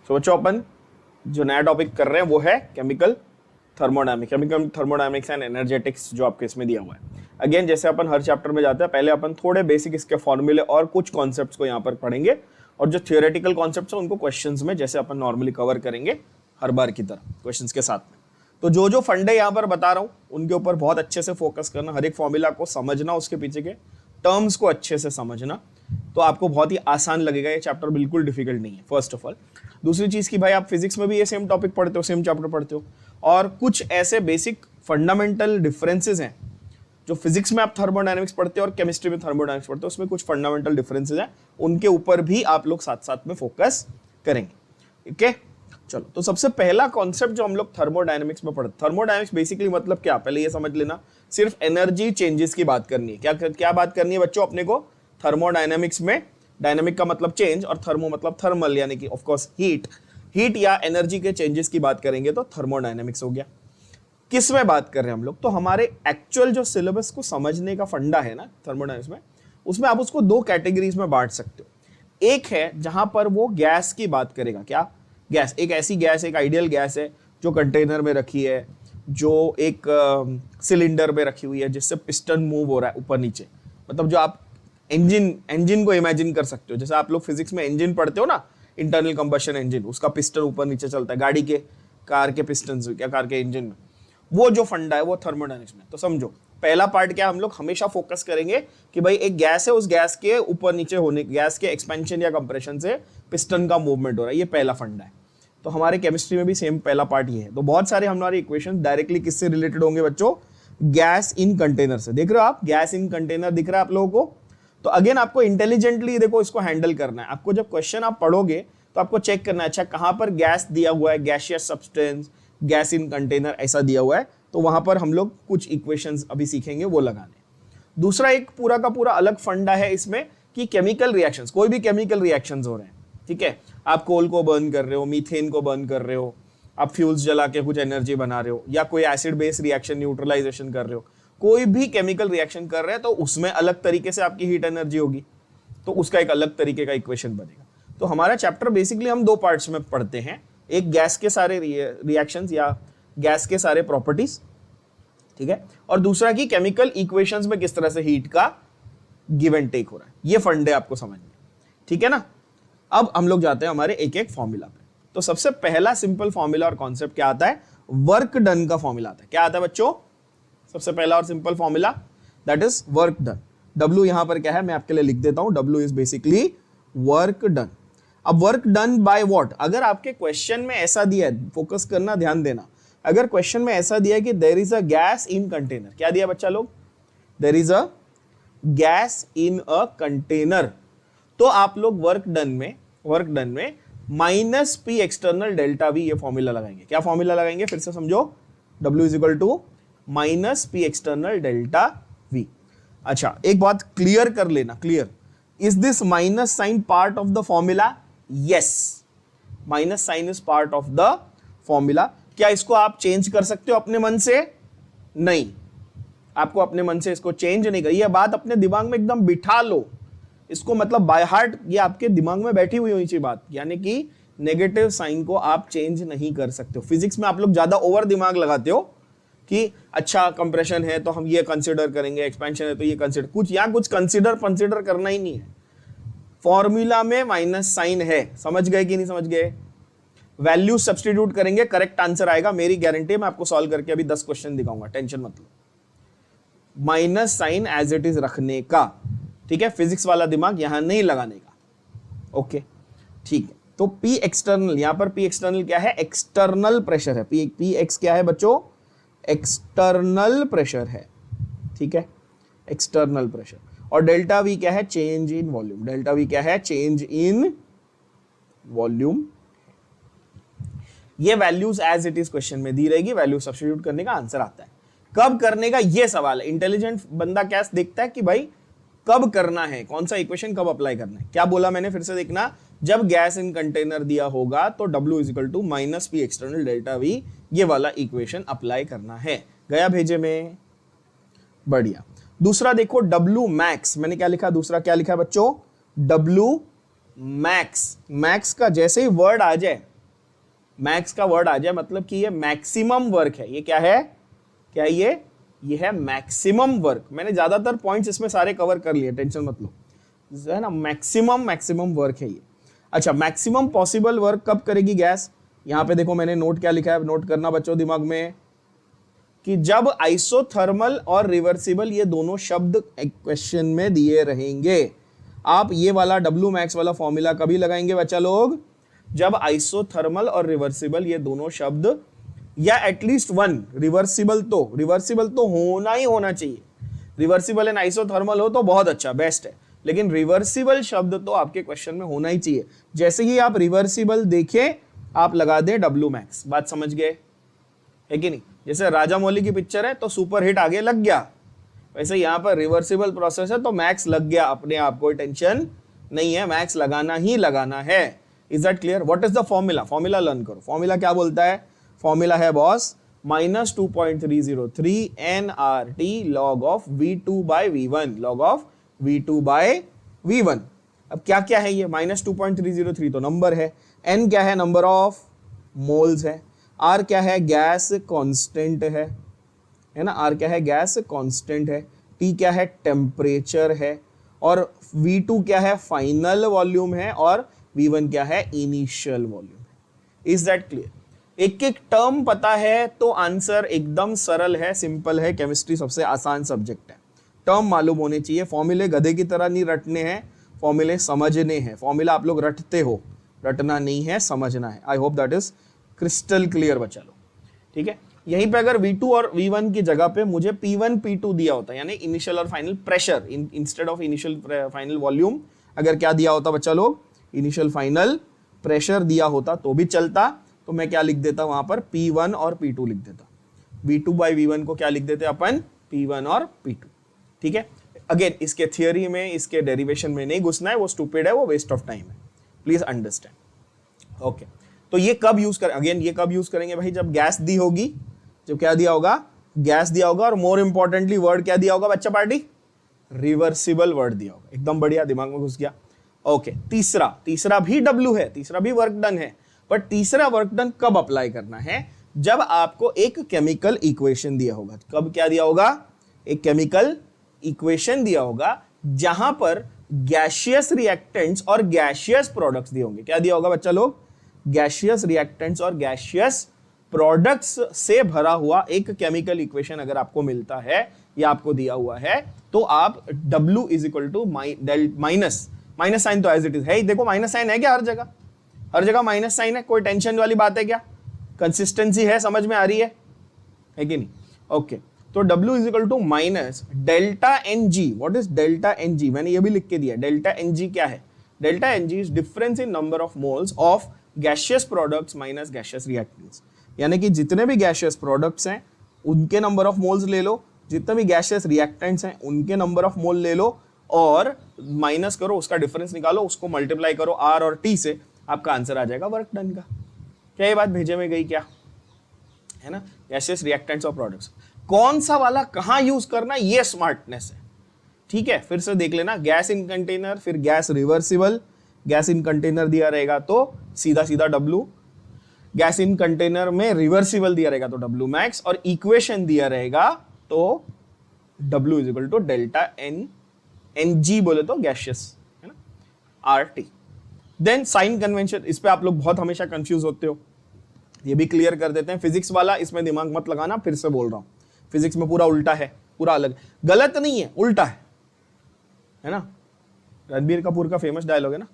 सो बच्चों अपन जो नया टॉपिक कर रहे हैं वो है केमिकल थर्मोडायनेमिक्स एंड एनर्जेटिक्स, जो आपके इसमें दिया हुआ है। अगेन जैसे अपन हर चैप्टर में जाते हैं, पहले अपन थोड़े बेसिक इसके फॉर्मूले और कुछ कॉन्सेप्ट्स को यहाँ पर पढ़ेंगे, और जो थियोरेटिकल कॉन्सेप्ट्स हैं उनको क्वेश्चंस में जैसे अपन नॉर्मली कवर करेंगे हर बार की तरह क्वेश्चंस के साथ में। तो जो जो फंडे यहाँ पर बता रहा हूँ उनके ऊपर बहुत अच्छे से फोकस करना, हर एक फॉर्मूला को समझना, उसके पीछे के टर्म्स को अच्छे से समझना, तो आपको बहुत ही आसान लगेगा। ये चैप्टर बिल्कुल डिफिकल्ट नहीं है, फर्स्ट ऑफ ऑल। दूसरी चीज की भाई आप फिजिक्स में भी ये सेम टॉपिक पढ़ते हो, सेम चैप्टर पढ़ते हो, और कुछ ऐसे बेसिक फंडामेंटल डिफरेंसेस हैं जो फिजिक्स में आप थर्मोडायनेमिक्स पढ़ते हो और केमिस्ट्री में थर्मोडायनेमिक्स पढ़ते हो, उसमें कुछ फंडामेंटल डिफरेंसेस हैं, उनके ऊपर भी आप लोग साथ साथ में फोकस करेंगे। ठीक है, चलो। तो सबसे पहला कॉन्सेप्ट जो हम लोग थर्मोडायनेमिक्स में पढ़ते, थर्मोडायनेमिक्स बेसिकली मतलब क्या, पहले ये समझ लेना, सिर्फ एनर्जी चेंजेस की बात करनी है। क्या क्या बात करनी है बच्चों अपने को थर्मोडायनेमिक्स में? डायनामिक का मतलब चेंज और थर्मो मतलब थर्मल, यानी कि ऑफ कोर्स हीट या एनर्जी के चेंजेस की बात करेंगे तो थर्मोडायनेमिक्स हो गया। किस में बात कर रहे हैं हम लोग? तो हमारे एक्चुअल जो सिलेबस को समझने का फंडा है ना थर्मोडायनेमिक्स में, उसमें आप उसको दो कैटेगरीज में बांट सकते हो। एक है जहां पर वो गैस की बात करेगा। क्या गैस? एक ऐसी गैस, एक आइडियल गैस है जो कंटेनर में रखी है, जो एक सिलेंडर में रखी हुई है, जिससे पिस्टन मूव हो रहा है ऊपर नीचे। मतलब जो आप इंजन को इमेजिन कर सकते हो, जैसे आप लोग फिजिक्स में इंजन पढ़ते हो ना, इंटरनल कंबशन इंजन, उसका पिस्टन ऊपर नीचे चलता है, गाड़ी के, कार के पिस्टन, क्या कार के इंजन में, वो जो फंडा है वो थर्मोडायनेमिक्स में। तो समझो पहला पार्ट क्या, हम लोग हमेशा फोकस करेंगे कि भाई एक गैस है, उस गैस के ऊपर नीचे होने, गैस के एक्सपेंशन या कंप्रेशन से पिस्टन का मूवमेंट हो रहा है, ये पहला फंडा है। तो हमारे केमिस्ट्री में भी सेम पहला पार्ट ये है। तो बहुत सारे हमारे इक्वेशन डायरेक्टली किससे रिलेटेड होंगे बच्चों? गैस इन कंटेनर से। देख रहे हो आप, गैस इन कंटेनर दिख रहा है आप लोगों को? तो अगेन आपको इंटेलिजेंटली देखो इसको हैंडल करना है। आपको जब क्वेश्चन आप पढ़ोगे तो आपको चेक करना है, अच्छा कहां पर गैस दिया हुआ है, gaseous substance, gas in container ऐसा दिया हुआ है, तो वहां पर हम लोग कुछ इक्वेशंस अभी सीखेंगे वो लगाने। दूसरा एक पूरा का पूरा अलग फंडा है इसमें कि केमिकल रिएक्शंस, कोई भी केमिकल रिएक्शंस हो रहे हैं, ठीक है, आप कोल को बर्न कर रहे हो, मीथेन को बर्न कर रहे हो, आप फ्यूल्स जला के कुछ एनर्जी बना रहे हो, या कोई एसिड बेस रिएक्शन न्यूट्रलाइजेशन कर रहे हो, कोई भी केमिकल रिएक्शन कर रहे हैं तो उसमें अलग तरीके से आपकी हीट एनर्जी होगी, तो उसका एक अलग तरीके का इक्वेशन बनेगा। तो हमारा चैप्टर बेसिकली हम दो पार्ट्स में पढ़ते हैं, एक गैस के सारे रिएक्शंस या गैस के सारे प्रॉपर्टीज, ठीक है, और दूसरा की केमिकल इक्वेशंस में किस तरह से हीट का गिव एंड टेक हो रहा है। ये फंडे आपको समझने, ठीक है ना। अब हम लोग जाते हैं हमारे एक एक फॉर्मूला पे। तो सबसे पहला सिंपल फॉर्मूला और कॉन्सेप्ट क्या आता है? वर्क डन का फॉर्मूला आता है। क्या आता है बच्चों? सबसे पहला और simple formula, that is work done. W यहां पर क्या है मैं आपके लिए लिख देता हूं, W is basically work done. अब वर्क डन बाय व्हाट? अगर आपके क्वेश्चन में ऐसा दिया है, फोकस करना, ध्यान देना, अगर क्वेश्चन में ऐसा दिया है कि there is a gas in container, क्या दिया बच्चा लोग? There is a gas in a container, तो आप लोग वर्क डन में minus P external delta V, ये फॉर्मूला लगाएंगे। क्या फॉर्मूला लगाएंगे? फिर से समझो, W is equal to minus P external delta V. अच्छा एक बात क्लियर कर लेना, clear, is this minus sign part of the formula? Yes, minus sign is part of the formula. क्या इसको आप चेंज कर सकते हो अपने मन से? नहीं, आपको अपने मन से इसको चेंज नहीं करिए, यह बात अपने दिमाग में एकदम बिठा लो इसको, मतलब बाय हार्ट ये आपके दिमाग में बैठी हुई होनी चाहिए बात, यानी कि नेगेटिव साइन को आप चेंज नहीं कर सकते हो। फिजिक्स में आप लोग ज्यादा ओवर दिमाग लगाते हो कि अच्छा कंप्रेशन है तो हम ये कंसीडर करेंगे, एक्सपेंशन है तो ये कंसीडर, कुछ यहाँ कुछ कंसीडर करना ही नहीं है। फॉर्मूला में माइनस साइन है, समझ गए कि नहीं समझ गए? वैल्यू सब्स्टिट्यूट करेंगे, करेक्ट आंसर आएगा, मेरी गारंटी है। मैं आपको सॉल्व करके अभी 10 क्वेश्चन दिखाऊंगा, टेंशन मत लो। Minus sign as it is रखने का, ठीक है, फिजिक्स वाला दिमाग यहां नहीं लगाने का। ओके ठीक है। तो पी एक्सटर्नल, यहां पर पी एक्सटर्नल क्या है? एक्सटर्नल प्रेशर है। पी एक्स क्या है बच्चों? एक्सटर्नल प्रेशर है, ठीक है, एक्सटर्नल प्रेशर। और डेल्टा वी क्या है? Change in volume. Delta V क्या है? Change in volume. ये values as it is question में दी रहेगी, वैल्यू सब्स्टिट्यूट करने का आंसर आता है। कब करने का ये सवाल है। इंटेलिजेंट बंदा क्या देखता है कि भाई कब करना है, कौन सा इक्वेशन कब अप्लाई करना है। क्या बोला मैंने, फिर से देखना, जब गैस इन कंटेनर दिया होगा तो W is equal to minus P external delta V, ये वाला इक्वेशन अप्लाई करना है। गया भेजे में? बढ़िया। दूसरा देखो W मैक्स, मैंने क्या लिखा? दूसरा क्या लिखा बच्चों? W max. मैक्स का जैसे ही वर्ड आ जाए मैक्स का वर्ड आ जाए मतलब कि ये मैक्सिमम वर्क है। ये क्या है, क्या ये है मैक्सिमम वर्क। मैंने ज्यादातर पॉइंट्स इसमें सारे कवर कर लिए, टेंशन मत लो, है ना। मैक्सिमम वर्क है ये। अच्छा, मैक्सिमम पॉसिबल वर्क कब करेगी गैस? यहां पे देखो मैंने नोट क्या लिखा है, नोट करना बच्चों दिमाग में, कि जब आइसोथर्मल और रिवर्सिबल ये दोनों शब्द क्वेश्चन में दिए रहेंगे। आप ये वाला डब्ल्यू मैक्स वाला फॉर्मूला कभी लगाएंगे बच्चा लोग? जब आइसोथर्मल और रिवर्सिबल ये दोनों शब्द, या एटलीस्ट वन रिवर्सिबल तो होना ही होना चाहिए। रिवर्सिबल एंड आइसोथर्मल हो तो बहुत अच्छा, बेस्ट है, लेकिन रिवर्सिबल शब्द तो आपके क्वेश्चन में होना ही चाहिए। जैसे ही आप रिवर्सिबल देखें आप लगा दें डब्ल्यू मैक्स। बात समझ गए है कि नहीं? जैसे राजा मौली की पिक्चर है तो सुपर हिट आगे लग गया, वैसे यहां पर रिवर्सिबल प्रोसेस है तो मैक्स लग गया अपने आप, कोई टेंशन नहीं है, मैक्स लगाना ही लगाना है। Is that clear? What is the formula? Formula learn करो। फॉर्मूला क्या बोलता है? फॉर्मूला है boss -2.303 nRT log of V2 by V1, log of V2 by V1। अब क्या क्या है ये? -2.303 तो नंबर है, n क्या है? नंबर ऑफ मोल्स है, r क्या है? गैस कांस्टेंट है ना, r क्या है? गैस कांस्टेंट है, t क्या है? टेम्परेचर है, और V2 क्या है? फाइनल वॉल्यूम है, और V1 क्या है? इनिशियल वॉल्यूम है। Is that clear? एक एक टर्म पता है तो आंसर एकदम सरल है, सिंपल है। केमिस्ट्री सबसे आसान सब्जेक्ट है, टर्म मालूम होने चाहिए। फॉर्मूले गधे की तरह नहीं रटने हैं, फॉर्मूले समझने हैं। फॉर्मूला आप लोग रटते हो, रटना नहीं है, समझना है। I hope that is crystal clear बच्चा लोग, ठीक है। यहीं पे अगर V2 और V1 की जगह पे मुझे P1 P2 दिया होता, यानी इनिशियल और final pressure instead of initial final volume, अगर क्या दिया होता बच्चा लोग? इनिशियल फाइनल प्रेशर दिया होता तो भी चलता। तो मैं क्या लिख देता वहां पर? P1 और P2 लिख देता। V2 बाई V1 को क्या लिख देते अपन? P1 और P2, ठीक है। अगेन इसके थियोरी में, इसके डेरिवेशन में नहीं घुसना है, वो स्टूपिड है, वो वेस्ट ऑफ टाइम है, प्लीज अंडरस्टैंड। ओके, तो ये कब यूज करें? अगेन ये कब यूज करेंगे भाई? जब गैस दी होगी, जब क्या दिया होगा? गैस दिया होगा, और मोर इंपॉर्टेंटली वर्ड क्या दिया होगा बच्चा पार्टी? रिवर्सिबल वर्ड दिया होगा। एकदम बढ़िया, दिमाग में घुस गया। ओके, तीसरा भी डब्ल्यू है, तीसरा भी वर्क डन है, बट तीसरा वर्क डन कब अप्लाई करना है? जब आपको एक केमिकल इक्वेशन दिया होगा। कब क्या दिया होगा? एक केमिकल इक्वेशन दिया होगा जहां पर गैशियस रिएक्टेंट्स और गैशियस प्रोडक्ट्स दिए होंगे। क्या दिया होगा बच्चा लोग? गैशियस रिएक्टेंट्स और गैशियस प्रोडक्ट्स से भरा हुआ एक केमिकल इक्वेशन अगर आपको मिलता है या आपको दिया हुआ है, तो आप W is equal to minus sign तो एज इट इज है ही। देखो माइनस साइन है क्या? हर जगह माइनस साइन है, कोई टेंशन वाली बात है क्या? कंसिस्टेंसी है, समझ में आ रही है कि नहीं? ओके, तो W is equal to minus delta N G. What is delta N G? मैंने ये भी लिख के दिया। डेल्टा एन जी क्या है? Delta N G is difference in number of moles of gaseous products minus gaseous reactants. यानी कि जितने भी गैशियस प्रोडक्ट्स हैं उनके नंबर ऑफ मोल्स ले लो, जितने भी गैशियस रिएक्टेंट्स हैं उनके नंबर ऑफ मोल ले लो, और माइनस करो, उसका डिफरेंस निकालो, उसको मल्टीप्लाई करो R और T से, आपका आंसर आ जाएगा वर्क डन का। क्या ये बात भेजे में गई क्या? है ना, गैशियस रिएक्टेंट्स और प्रोडक्ट्स। कौन सा वाला कहां यूज करना, ये स्मार्टनेस है, ठीक है। फिर से देख लेना, गैस इन कंटेनर, फिर gas reversible. Gas in container दिया रहेगा तो सीधा सीधा W, गैस इन कंटेनर में रिवर्सिबल दिया रहेगा तो W मैक्स, और इक्वेशन दिया रहेगा तो W is equal to delta N G बोले तो गैशियस, है ना, RT। देन साइन कन्वेंशन, इस पे आप लोग बहुत हमेशा कंफ्यूज होते हो, ये भी क्लियर कर देते हैं। फिजिक्स वाला इसमें दिमाग मत लगाना, फिर से बोल रहा हूं, फिजिक्स में पूरा उल्टा है, पूरा अलग। गलत नहीं है, उल्टा है ना। रणबीर कपूर का फेमस डायलॉग है ना,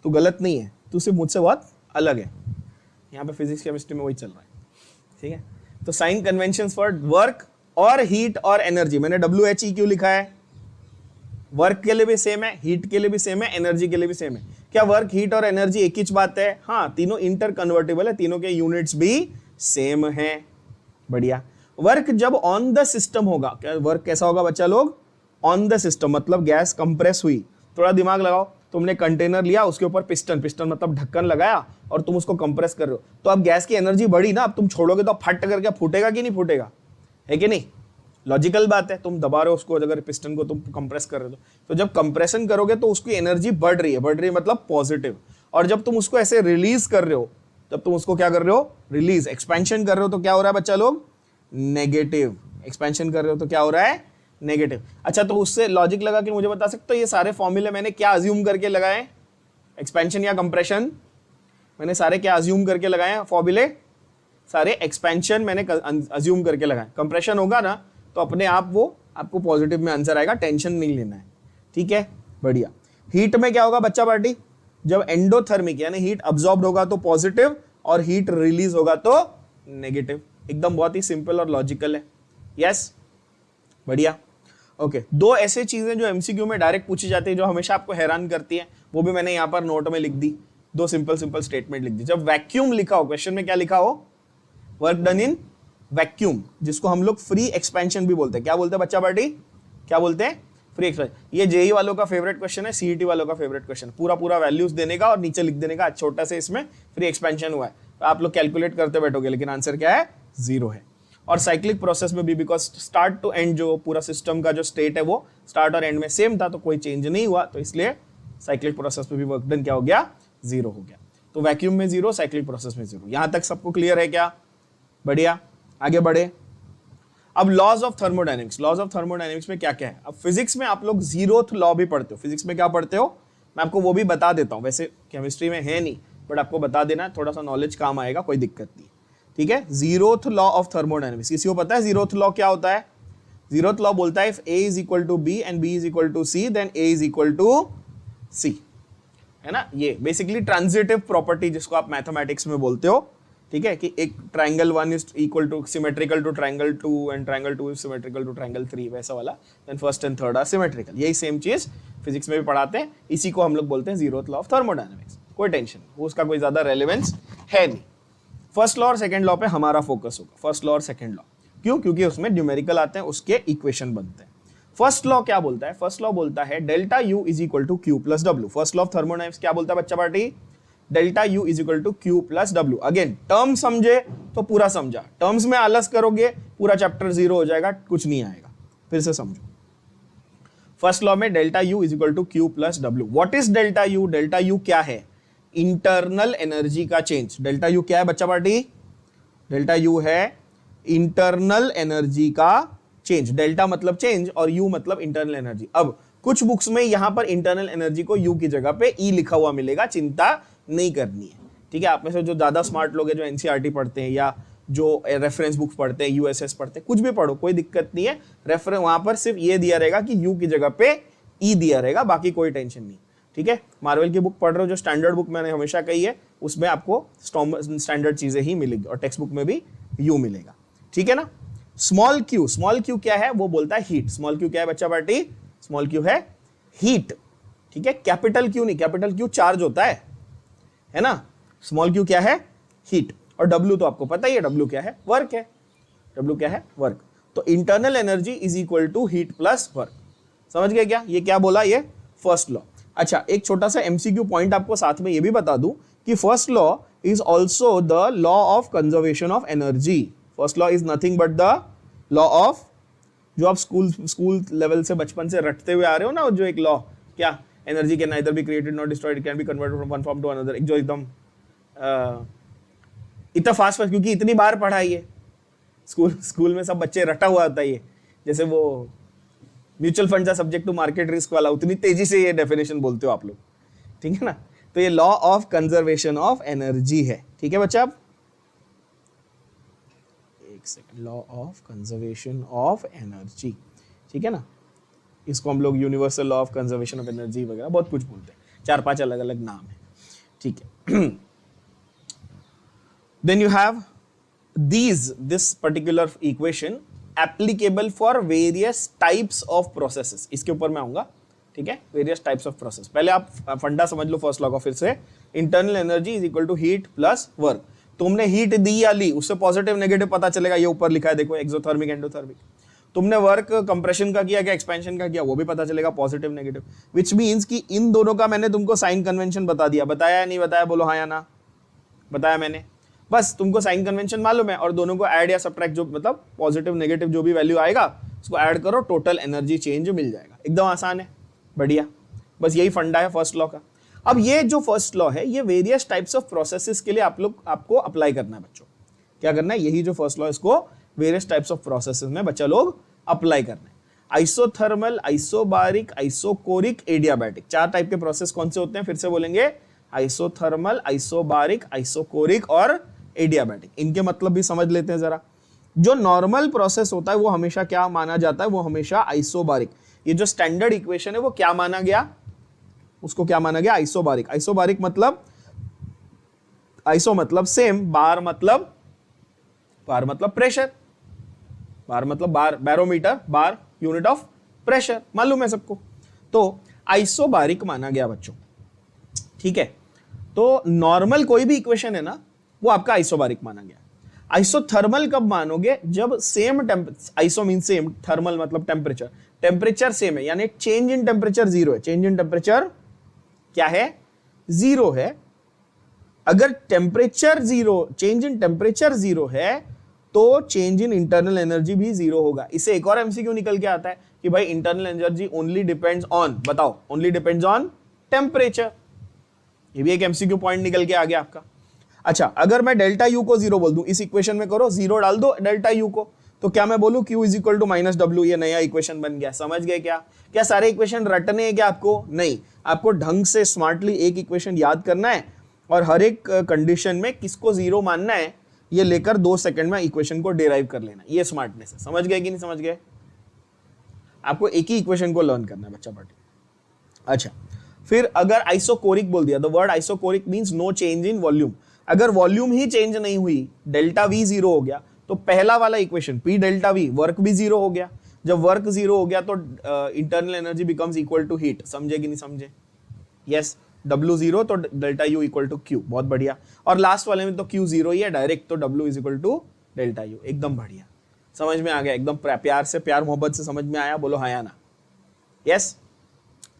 तू गलत नहीं है, तू सिर्फ मुझसे बहुत अलग है। यहाँ पे फिजिक्स केमिस्ट्री में वही चल रहा है, ठीक है। तो साइन कन्वेंशन फॉर वर्क और हीट और एनर्जी, मैंने WHE क्यों लिखा है? वर्क के लिए भी सेम है, हीट के लिए भी सेम है, एनर्जी के लिए भी सेम है। क्या वर्क, हीट और एनर्जी एक ही बात है? हाँ, तीनों इंटर कन्वर्टेबल है, तीनों के यूनिट्स भी सेम हैं। बढ़िया। वर्क जब ऑन द सिस्टम होगा, क्या वर्क कैसा होगा बच्चा लोग? ऑन द सिस्टम मतलब गैस कंप्रेस हुई। थोड़ा दिमाग लगाओ, तुमने कंटेनर लिया, उसके ऊपर पिस्टन मतलब ढक्कन लगाया और तुम उसको कंप्रेस कर रहे हो, तो अब गैस की एनर्जी बढ़ी ना, अब तुम छोड़ोगे तो फट करके फूटेगा कि नहीं फूटेगा? है कि नहीं? लॉजिकल बात है। तुम दबा रहे हो उसको, अगर पिस्टन को तुम कंप्रेस कर रहे हो तो जब कंप्रेशन करोगे तो उसकी एनर्जी बढ़ रही है मतलब पॉजिटिव, और जब तुम उसको ऐसे रिलीज कर रहे हो जब तुम उसको क्या कर रहे हो, रिलीज, एक्सपेंशन कर रहे हो तो क्या हो रहा है बच्चा लोग, नेगेटिव। एक्सपेंशन कर रहे हो तो क्या हो रहा है, नेगेटिव। अच्छा तो उससे लॉजिक लगा कि मुझे बता सकते हो ये सारे फॉर्मूले मैंने क्या अज्यूम करके लगाए, एक्सपेंशन या कंप्रेशन, मैंने सारे क्या अज्यूम करके लगाए फॉर्मूले, सारे एक्सपेंशन मैंने अज्यूम करके लगाए। कंप्रेशन होगा ना तो अपने आप वो आपको पॉजिटिव में आंसर आएगा, टेंशन नहीं लेना है, ठीक है, बढ़िया। हीट में क्या होगा बच्चा पार्टी, जब एंडोथर्मिक यानी हीट अब्सॉर्ब्ड होगा तो पॉजिटिव और हीट रिलीज होगा तो नेगेटिव। एकदम बहुत ही सिंपल और लॉजिकल है, यस, बढ़िया। ओके, दो ऐसे चीजें जो एमसीक्यू में डायरेक्ट पूछी जाती है जो हमेशा आपको हैरान करती है, वो भी मैंने यहां पर नोट में लिख दी, दो सिंपल सिंपल स्टेटमेंट लिख दी। जब वैक्यूम लिखा हो, क्वेश्चन में क्या लिखा हो, वर्क डन इन वैक्यूम, जिसको हम लोग फ्री एक्सपेंशन भी बोलते हैं। क्या बोलते हैं बच्चा पार्टी, क्या बोलते हैं, फ्री एक्सपेंशन। ये जेई वालों का फेवरेट क्वेश्चन है, सीईटी वालों का फेवरेट क्वेश्चन, पूरा पूरा वैल्यूज देने का और नीचे लिख देने का छोटा से इसमें फ्री एक्सपेंशन हुआ है, तो आप लोग कैलकुलेट करते बैठोगे लेकिन आंसर क्या है, 0 है। और साइक्लिक प्रोसेस में भी बिकॉज स्टार्ट टू एंड जो पूरा सिस्टम का जो स्टेट है वो स्टार्ट और एंड में सेम था, तो कोई चेंज नहीं हुआ, तो इसलिए साइक्लिक प्रोसेस में भी वर्क डन क्या हो गया, 0 हो गया। तो वैक्यूम में 0, साइक्लिक प्रोसेस में 0। यहां तक सबको क्लियर है क्या, बढ़िया, आगे बढ़े। अब laws of thermodynamics, laws of thermodynamics में क्या क्या है। अब फिजिक्स में आप लोग 0th लॉ भी पढ़ते हो, फिजिक्स में क्या पढ़ते हो, मैं आपको वो भी बता देता हूं, वैसे केमिस्ट्री में है नहीं बट आपको बता देना, थोड़ा सा नॉलेज काम आएगा, कोई दिक्कत नहीं, ठीक है। 0th लॉ ऑफ थर्मोडायनेमिक्स, किसी को पता है 0th लॉ क्या होता है। 0th लॉ बोलता है if A is equal to B and B is equal to C then A is equal to C, है ना। ये बेसिकली ट्रांजिटिव प्रॉपर्टी जिसको आप मैथमेटिक्स में बोलते हो, ठीक है, कि एक triangle 1 is equal to symmetrical to triangle 2 and triangle 2 is symmetrical to triangle 3, वैसा वाला, then first and third are symmetrical. यही सेम चीज फिजिक्स में भी पढ़ाते हैं, इसी को हम लोग बोलते हैं 0th लॉ ऑफ थर्मोडायनेमिक्स। कोई टेंशन नहीं, उसका कोई ज्यादा रेलेवेंस है नहीं। फर्स्ट लॉ और सेकंड लॉ पे हमारा फोकस होगा, फर्स्ट लॉ और सेकंड लॉ। क्यों, क्योंकि उसमें न्यूमेरिकल आते हैं, उसके इक्वेशन बनते हैं। फर्स्ट लॉ क्या बोलता है, फर्स्ट लॉ बोलता है delta U is equal to Q plus W. First law of thermodynamics क्या बोलता है बच्चा party, delta U is equal to Q plus W. Again term समझे तो पूरा समझा, टर्म्स में आलस करोगे पूरा चैप्टर 0 हो जाएगा, कुछ नहीं आएगा, फिर से समझो। फर्स्ट लॉ में delta U is equal to Q plus W. What is delta U, delta U क्या है, इंटरनल एनर्जी का चेंज। डेल्टा यू क्या है बच्चा पार्टी, डेल्टा यू है इंटरनल एनर्जी का चेंज। डेल्टा मतलब चेंज और यू मतलब इंटरनल एनर्जी। अब कुछ बुक्स में यहां पर इंटरनल एनर्जी को यू की जगह पे ई लिखा हुआ मिलेगा, चिंता नहीं करनी है, ठीक है। आप में से जो ज्यादा स्मार्ट लोग हैं, जो एनसीईआरटी पढ़ते हैं या जो रेफरेंस बुक्स पढ़ते हैं, यूएसएस पढ़ते हैं, कुछ भी पढ़ो कोई दिक्कत नहीं है, रेफरेंस वहां पर सिर्फ ये दिया रहेगा कि यू की जगह पे ई दिया रहेगा, बाकी कोई टेंशन नहीं, ठीक है। मार्वल की बुक पढ़ रहे हो, जो स्टैंडर्ड बुक मैंने हमेशा कही है, उसमें आपको स्टैंडर्ड चीजें ही मिलेगी और टेक्स्ट बुक में भी यू मिलेगा, ठीक है ना। स्मॉल क्यू, स्मॉल क्यू क्या है, वो बोलता है हीट। स्मॉल क्यू क्या है बच्चा पार्टी, स्मॉल क्यू है हीट, ठीक है। कैपिटल क्यू नहीं, कैपिटल क्यू चार्ज होता है ना। स्मॉल क्यू क्या है, हीट। और डब्ल्यू तो आपको पता ही है, डब्ल्यू क्या है, वर्क है। डब्ल्यू क्या है, वर्क। तो internal energy is equal to heat plus work. समझ गए क्या, ये क्या बोला, ये फर्स्ट लॉ। अच्छा, एक छोटा सा एमसीक्यू पॉइंट आपको साथ में ये भी बता दूं कि first law is also the law of conservation of energy. First law is nothing but the law of, जो आप स्कूल लेवल से बचपन से रटते हुए आ रहे हो ना, जो एक लॉ, क्या, energy can neither be created not destroyed, it can be converted from one form to another. जो एकदम इतना फास्ट, क्योंकि इतनी बार पढ़ाई है स्कूल में, सब बच्चे रटा हुआ होता है ये, जैसे वो म्यूचुअल फंड का सब्जेक्ट टू मार्केट रिस्क वाला, उतनी तेजी से ये डेफिनेशन बोलते हो आप लोग, ठीक है ना। तो ये law of conservation of energy है, ठीक है बच्चा। अब एक second, law of conservation of energy, ठीक है ना। इसको हम लोग universal law of conservation of energy वगैरह बहुत कुछ बोलते हैं, 4-5 अलग अलग नाम है, ठीक है। Then you have this particular equation applicable for various types of processes। इसके ऊपर मैं आऊंगा, ठीक है, various types of process। पहले आप फंडा समझ लो फर्स्ट लॉ का फिर से, internal energy is equal to heat plus work. तुमने हीट दी या ली, उससे पॉजिटिव नेगेटिव पता चलेगा, ये ऊपर लिखा है देखो, एक्सोथर्मिक एंडोथर्मिक। तुमने वर्क कंप्रेशन का किया क्या एक्सपेंशन का किया, वो भी पता चलेगा, पॉजिटिव नेगेटिव। विच मीन्स कि इन दोनों का मैंने तुमको साइन कन्वेंशन बता दिया, बताया या नहीं बताया, बोलो हाँ या ना, बताया मैंने। बस तुमको साइन कन्वेंशन मालूम है और दोनों को ऐड या सब्ट्रैक्ट, जो मतलब पॉजिटिव नेगेटिव जो भी वैल्यू आएगा उसको ऐड करो, टोटल एनर्जी चेंज मिल जाएगा। एकदम आसान है, बढ़िया, बस यही फंडा है फर्स्ट लॉ का। अब ये जो फर्स्ट लॉ है ये वेरियस टाइप्स ऑफ प्रोसेसेस के लिए आपको अप्लाई करना है बच्चों। क्या करना है, यही जो फर्स्ट लॉ है इसको वेरियस टाइप्स ऑफ प्रोसेसेस में बच्चा लोग अप्लाई करना है। Isothermal, isobaric, isochoric, adiabatic, 4 type के प्रोसेस कौन से होते हैं, फिर से बोलेंगे, आइसोथर्मल, आइसोबारिक, आइसोकोरिक और एडियाबैटिक। इनके मतलब भी समझ लेते हैं जरा। जो नॉर्मल प्रोसेस होता है वो हमेशा क्या माना जाता है, वो हमेशा आइसोबारिक। ये जो स्टैंडर्ड इक्वेशन है वो क्या माना गया, उसको क्या माना गया, आइसोबारिक। आइसोबारिक मतलब, आइसो मतलब सेम, बार मतलब प्रेशर, बार मतलब bar, barometer, bar unit of pressure, मालूम है सबको। तो आइसोबारिक माना गया बच्चों, ठीक है। तो नॉर्मल कोई भी इक्वेशन है ना वो आपका आइसोबारिक माना गया। आइसोथर्मल कब मानोगे, जब same iso mean same, thermal मतलब टेम्परेचर, टेम्परेचर सेम है, यानी चेंज इन टेम्परेचर जीरो है। चेंज इन टेम्परेचर क्या है, जीरो है। अगर temperature zero, change in temperature zero है तो चेंज इन इंटरनल एनर्जी भी जीरो होगा। इससे एक और एमसीक्यू निकल के आता है कि भाई internal energy only depends on, बताओ, ओनली डिपेंड्स ऑन टेम्परेचर। ये भी एक एमसीक्यू पॉइंट निकल के आ गया आपका। अच्छा, अगर मैं डेल्टा यू को जीरो बोल दूं, इस इक्वेशन में करो, जीरो डाल दो डेल्टा यू को, तो क्या मैं बोलूं Q is equal to minus W, ये नया इक्वेशन बन गया। समझ गए क्या? क्या सारे इक्वेशन रटने हैं क्या आपको? नहीं, आपको ढंग से स्मार्टली एक इक्वेशन याद करना है और हर एक कंडीशन में किसको जीरो मानना है ये लेकर 2 सेकंड में इक्वेशन को डिराइव कर लेना। ये स्मार्टनेस है। समझ गए कि नहीं समझ गए? आपको एक ही इक्वेशन को लर्न करना है बच्चा पार्टी। अच्छा, फिर अगर आइसोकोरिक बोल दिया, the word isochoric means no change in volume. अगर वॉल्यूम ही चेंज नहीं हुई, डेल्टा वी जीरो हो गया, तो पहला वाला equation P delta V, work भी जीरो हो गया। जब वर्क जीरो हो गया तो internal energy becomes equal to heat. समझे कि नहीं समझे? यस, W जीरो तो delta U equal to Q, बहुत बढ़िया। और लास्ट वाले में तो Q जीरो ही है डायरेक्ट, तो W is equal to delta U, एकदम बढ़िया। समझ में आ गया? एकदम प्यार से, प्यार मोहब्बत से समझ में आया? बोलो हाँ या ना? यस,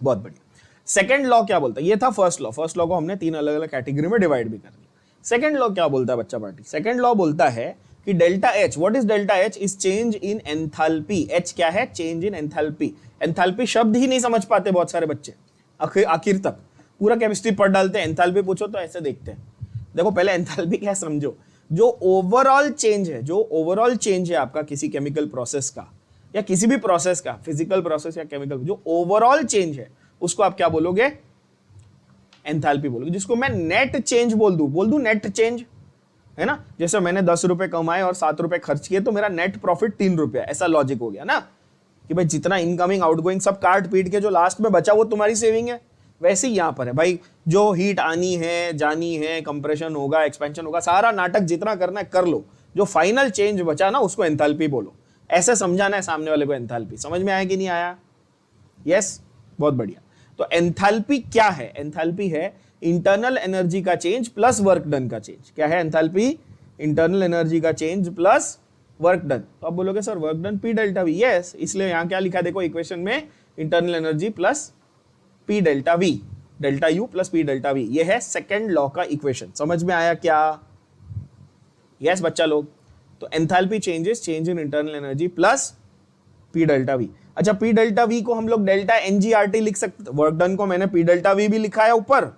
बहुत बढ़िया। सेकंड लॉ क्या बोलता है? ये था फर्स्ट लॉ। फर्स्ट लॉ को हमने 3 अलग अलग कैटेगरी में डिवाइड भी कर दिया। सेकंड लॉ क्या बोलता है बच्चा पार्टी? सेकंड लॉ बोलता है कि delta H, what is delta H? Is change in enthalpy. H क्या है? चेंज इन एंथैल्पी। एंथैल्पी शब्द ही नहीं समझ पाते बहुत सारे बच्चे, आखिर तक पूरा केमिस्ट्री पढ़ डालते हैं, एंथैल्पी पूछो तो ऐसे देखते हैं। देखो पहले एंथैल्पी क्या समझो, जो ओवरऑल चेंज है, जो ओवरऑल चेंज है आपका किसी केमिकल प्रोसेस का या किसी भी प्रोसेस का, फिजिकल प्रोसेस या केमिकल, जो ओवरऑल चेंज है उसको आप क्या बोलोगे? एंथैल्पी बोलोगे। जिसको मैं नेट चेंज बोल दूं नेट चेंज, है ना? जैसे मैंने 10 रुपए कमाए और 7 रुपए खर्च किए तो मेरा नेट प्रॉफिट 3 रुपया, ऐसा लॉजिक हो गया ना कि भाई जितना इनकमिंग आउटगोइंग सब काट पीट के जो लास्ट में बचा वो तुम्हारी सेविंग है। वैसे ही यहां पर है भाई, जो हीट आनी है, जानी है, कंप्रेशन होगा, एक्सपेंशन होगा, सारा नाटक जितना करना है कर लो, जो फाइनल चेंज बचा ना उसको एंथैल्पी बोलो। ऐसे समझाना है सामने वाले को एंथैल्पी। समझ में आया कि नहीं आया? यस, बहुत बढ़िया। तो एंथैल्पी क्या है? एंथैल्पी है इंटरनल एनर्जी का चेंज प्लस वर्क डन का चेंज। क्या है एंथैल्पी? इंटरनल एनर्जी का चेंज प्लस वर्क डन। तो आप बोलोगे sir work done P delta we. Yes, इसलिए यहां क्या लिखा है देखो इक्वेशन में, internal energy plus P delta we, delta U plus P delta V. ये है सेकेंड लॉ का इक्वेशन। समझ में आया क्या? यस बच्चा लोग। तो enthalpy changes, change in internal energy plus P delta V. अच्छा, पी डेल्टा वी को हम लोग डेल्टा एनजीआरटी लिख सकते। वर्क डन को मैंने पी डेल्टा वी भी लिखा है ऊपर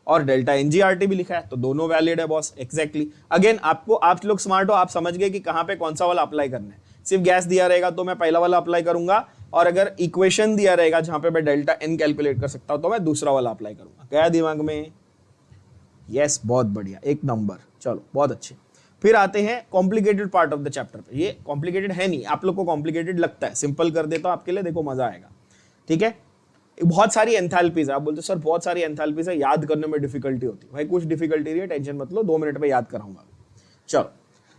और डेल्टा एनजीआरटी भी लिखा है, तो दोनों वैलिड है बॉस। एग्जैक्टली। अगेन आपको, आप लोग स्मार्ट हो, आप समझ गए कि कहां पे कौन सा वाला अप्लाई करना है। सिर्फ गैस दिया रहेगा तो मैं पहला वाला अप्लाई करूंगा, और अगर इक्वेशन दिया रहेगा जहां पे मैं डेल्टा एन कैलकुलेट कर सकता हूं तो मैं दूसरा वाला अप्लाई करूंगा। गया दिमाग में? यस, बहुत बढ़िया, एक नंबर। चलो बहुत अच्छे। फिर आते हैं complicated part of the chapter पे। ये कॉम्प्लिकेटेड है नहीं, आप लोग को कॉम्प्लिकेटेड लगता है, सिंपल कर देता हूं आपके लिए, देखो मजा आएगा। ठीक है, बहुत सारी एंथैल्पीज है। आप बोलते सर बहुत सारी एंथैल्पीज है, याद करने में डिफिकल्टी होती है। भाई कुछ डिफिकल्टी नहीं है, टेंशन मत लो, 2 मिनट में याद कराऊंगा। चलो,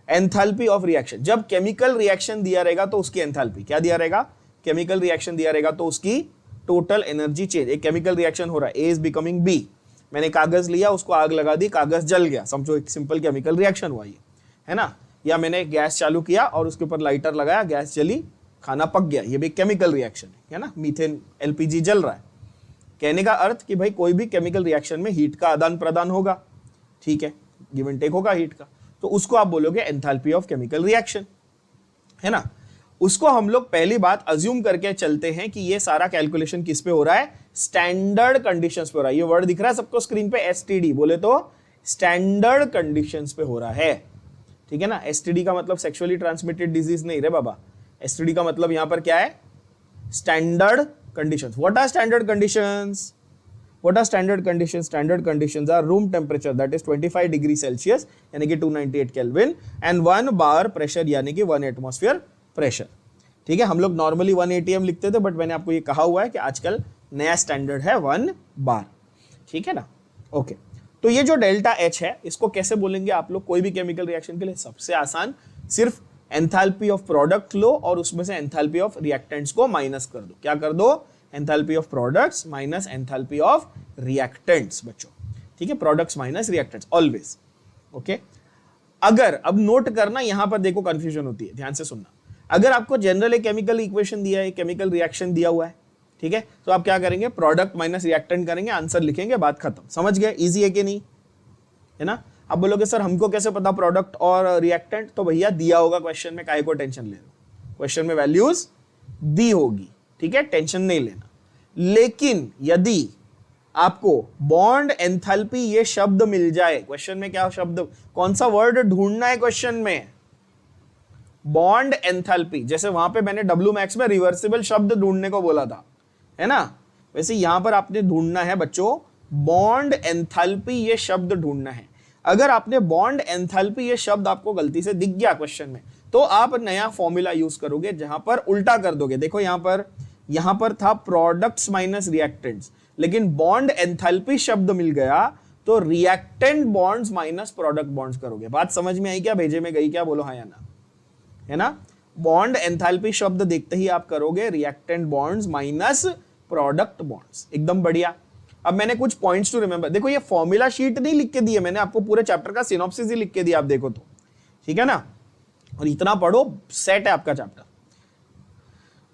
एंथैल्पी ऑफ रिएक्शन। जब केमिकल रिएक्शन दिया रहेगा तो उसकी एंथैल्पी क्या दिया रहेगा? केमिकल रिएक्शन दिया रहेगा तो उसकी टोटल एनर्जी चेंज। एक केमिकल रिएक्शन हो रहा है, ए इज बिकमिंग बी। मैंने कागज लिया, उसको आग लगा दी, कागज जल गया, समझो एक सिंपल केमिकल रिएक्शन हुआ ये, है ना? या मैंने गैस चालू किया और उसके ऊपर लाइटर लगाया, गैस जली, खाना पक गया, ये भी केमिकल रिएक्शन है ना? मीथेन, एलपीजी जल रहा है। कहने का अर्थ कि भाई कोई भी केमिकल रिएक्शन में हीट का आदान प्रदान होगा, ठीक है, गिव एंड टेक होगा हीट का, तो उसको आप बोलोगे एंथैल्पी ऑफ केमिकल रिएक्शन, है ना? उसको हम लोग पहली बात अज्यूम करके चलते हैं कि ये सारा कैलकुलेशन किस पे हो रहा है? स्टैंडर्ड कंडीशंस पे हो रहा है। ये वर्ड दिख रहा है सबको स्क्रीन पे, एसटीडी बोले तो स्टैंडर्ड कंडीशंस पे हो रहा है, ठीक है ना। एसटीडी का मतलब सेक्सुअली ट्रांसमिटेड डिजीज नहीं रे बाबा, एसटीडी का मतलब यहां पर क्या है, standard conditions. What are standard conditions? What are standard conditions? Standard conditions are room temperature that is 25 degree Celsius यानी कि 298 केल्विन एंड 1 बार प्रेशर यानी कि 1 एटमॉस्फेयर प्रेशर, ठीक है। हम लोग नॉर्मली 1 ATM लिखते थे, बट मैंने आपको ये कहा हुआ है कि आजकल नया स्टैंडर्ड है 1 बार, ठीक है ना। ओके, तो ये जो डेल्टा H है इसको कैसे बोलेंगे आप लोग कोई भी केमिकल रिएक्शन के लिए? सबसे आसान, सिर्फ एंथैल्पी ऑफ प्रोडक्ट लो और उसमें से एंथैल्पी ऑफ रिएक्टेंट्स को माइनस कर दो। क्या कर दो? Enthalpy of products minus enthalpy of reactants बच्चों, ठीक है। Products minus reactants always, okay. अगर अब नोट करना, यहां पर देखो कंफ्यूजन होती है, ध्यान से सुनना। अगर आपको जनरल एक केमिकल इक्वेशन दिया है, केमिकल रिएक्शन दिया हुआ है, ठीक है, तो आप क्या करेंगे? प्रोडक्ट माइनस रिएक्टेंट करेंगे, आंसर लिखेंगे, बात खत्म। समझ गए? इजी है कि नहीं, है ना। अब बोलोगे सर हमको कैसे पता प्रोडक्ट और रिएक्टेंट? तो भैया दिया होगा क्वेश्चन में, काहे को टेंशन ले रहे हो, क्वेश्चन में वैल्यूज दी होगी, ठीक है, टेंशन नहीं लेना। लेकिन यदि आपको बॉन्ड एंथैल्पी ये शब्द मिल जाए, क्वेश्चन में क्या शब्द, कौन सा वर्ड ढूंढना है क्वेश्चन में? Bond enthalpy. जैसे वहां पे मैंने डब्ल्यू मैक्स में रिवर्सिबल शब्द ढूंढने को बोला था, है ना, वैसे यहां पर आपने ढूंढना है बच्चों बॉन्ड एंथैल्पी ये शब्द ढूंढना है। अगर आपने बॉन्ड एंथैल्पी ये शब्द आपको गलती से दिख गया क्वेश्चन में, तो आप नया फॉर्मूला यूज करोगे जहां पर उल्टा कर दोगे। देखो यहां पर था प्रोडक्ट्स माइनस रिएक्टेंट्स, लेकिन बॉन्ड एंथैल्पी शब्द मिल गया तो reactant bonds minus product bonds करोगे। बात समझ में आई क्या? भेजे में गई क्या? बोलो हाँ या ना, है ना। बॉन्ड एंथैल्पी शब्द देखते ही आप करोगे reactant bonds minus product bonds, एकदम बढ़िया। अब मैंने कुछ पॉइंट्स टू रिमेंबर, देखो ये फॉर्मूला शीट नहीं लिख के दी है मैंने आपको, पूरे चैप्टर का सिनॉप्सिस ही लिख के दिया, आप देखो तो, ठीक है ना। और इतना पढ़ो, सेट है आपका चैप्टर।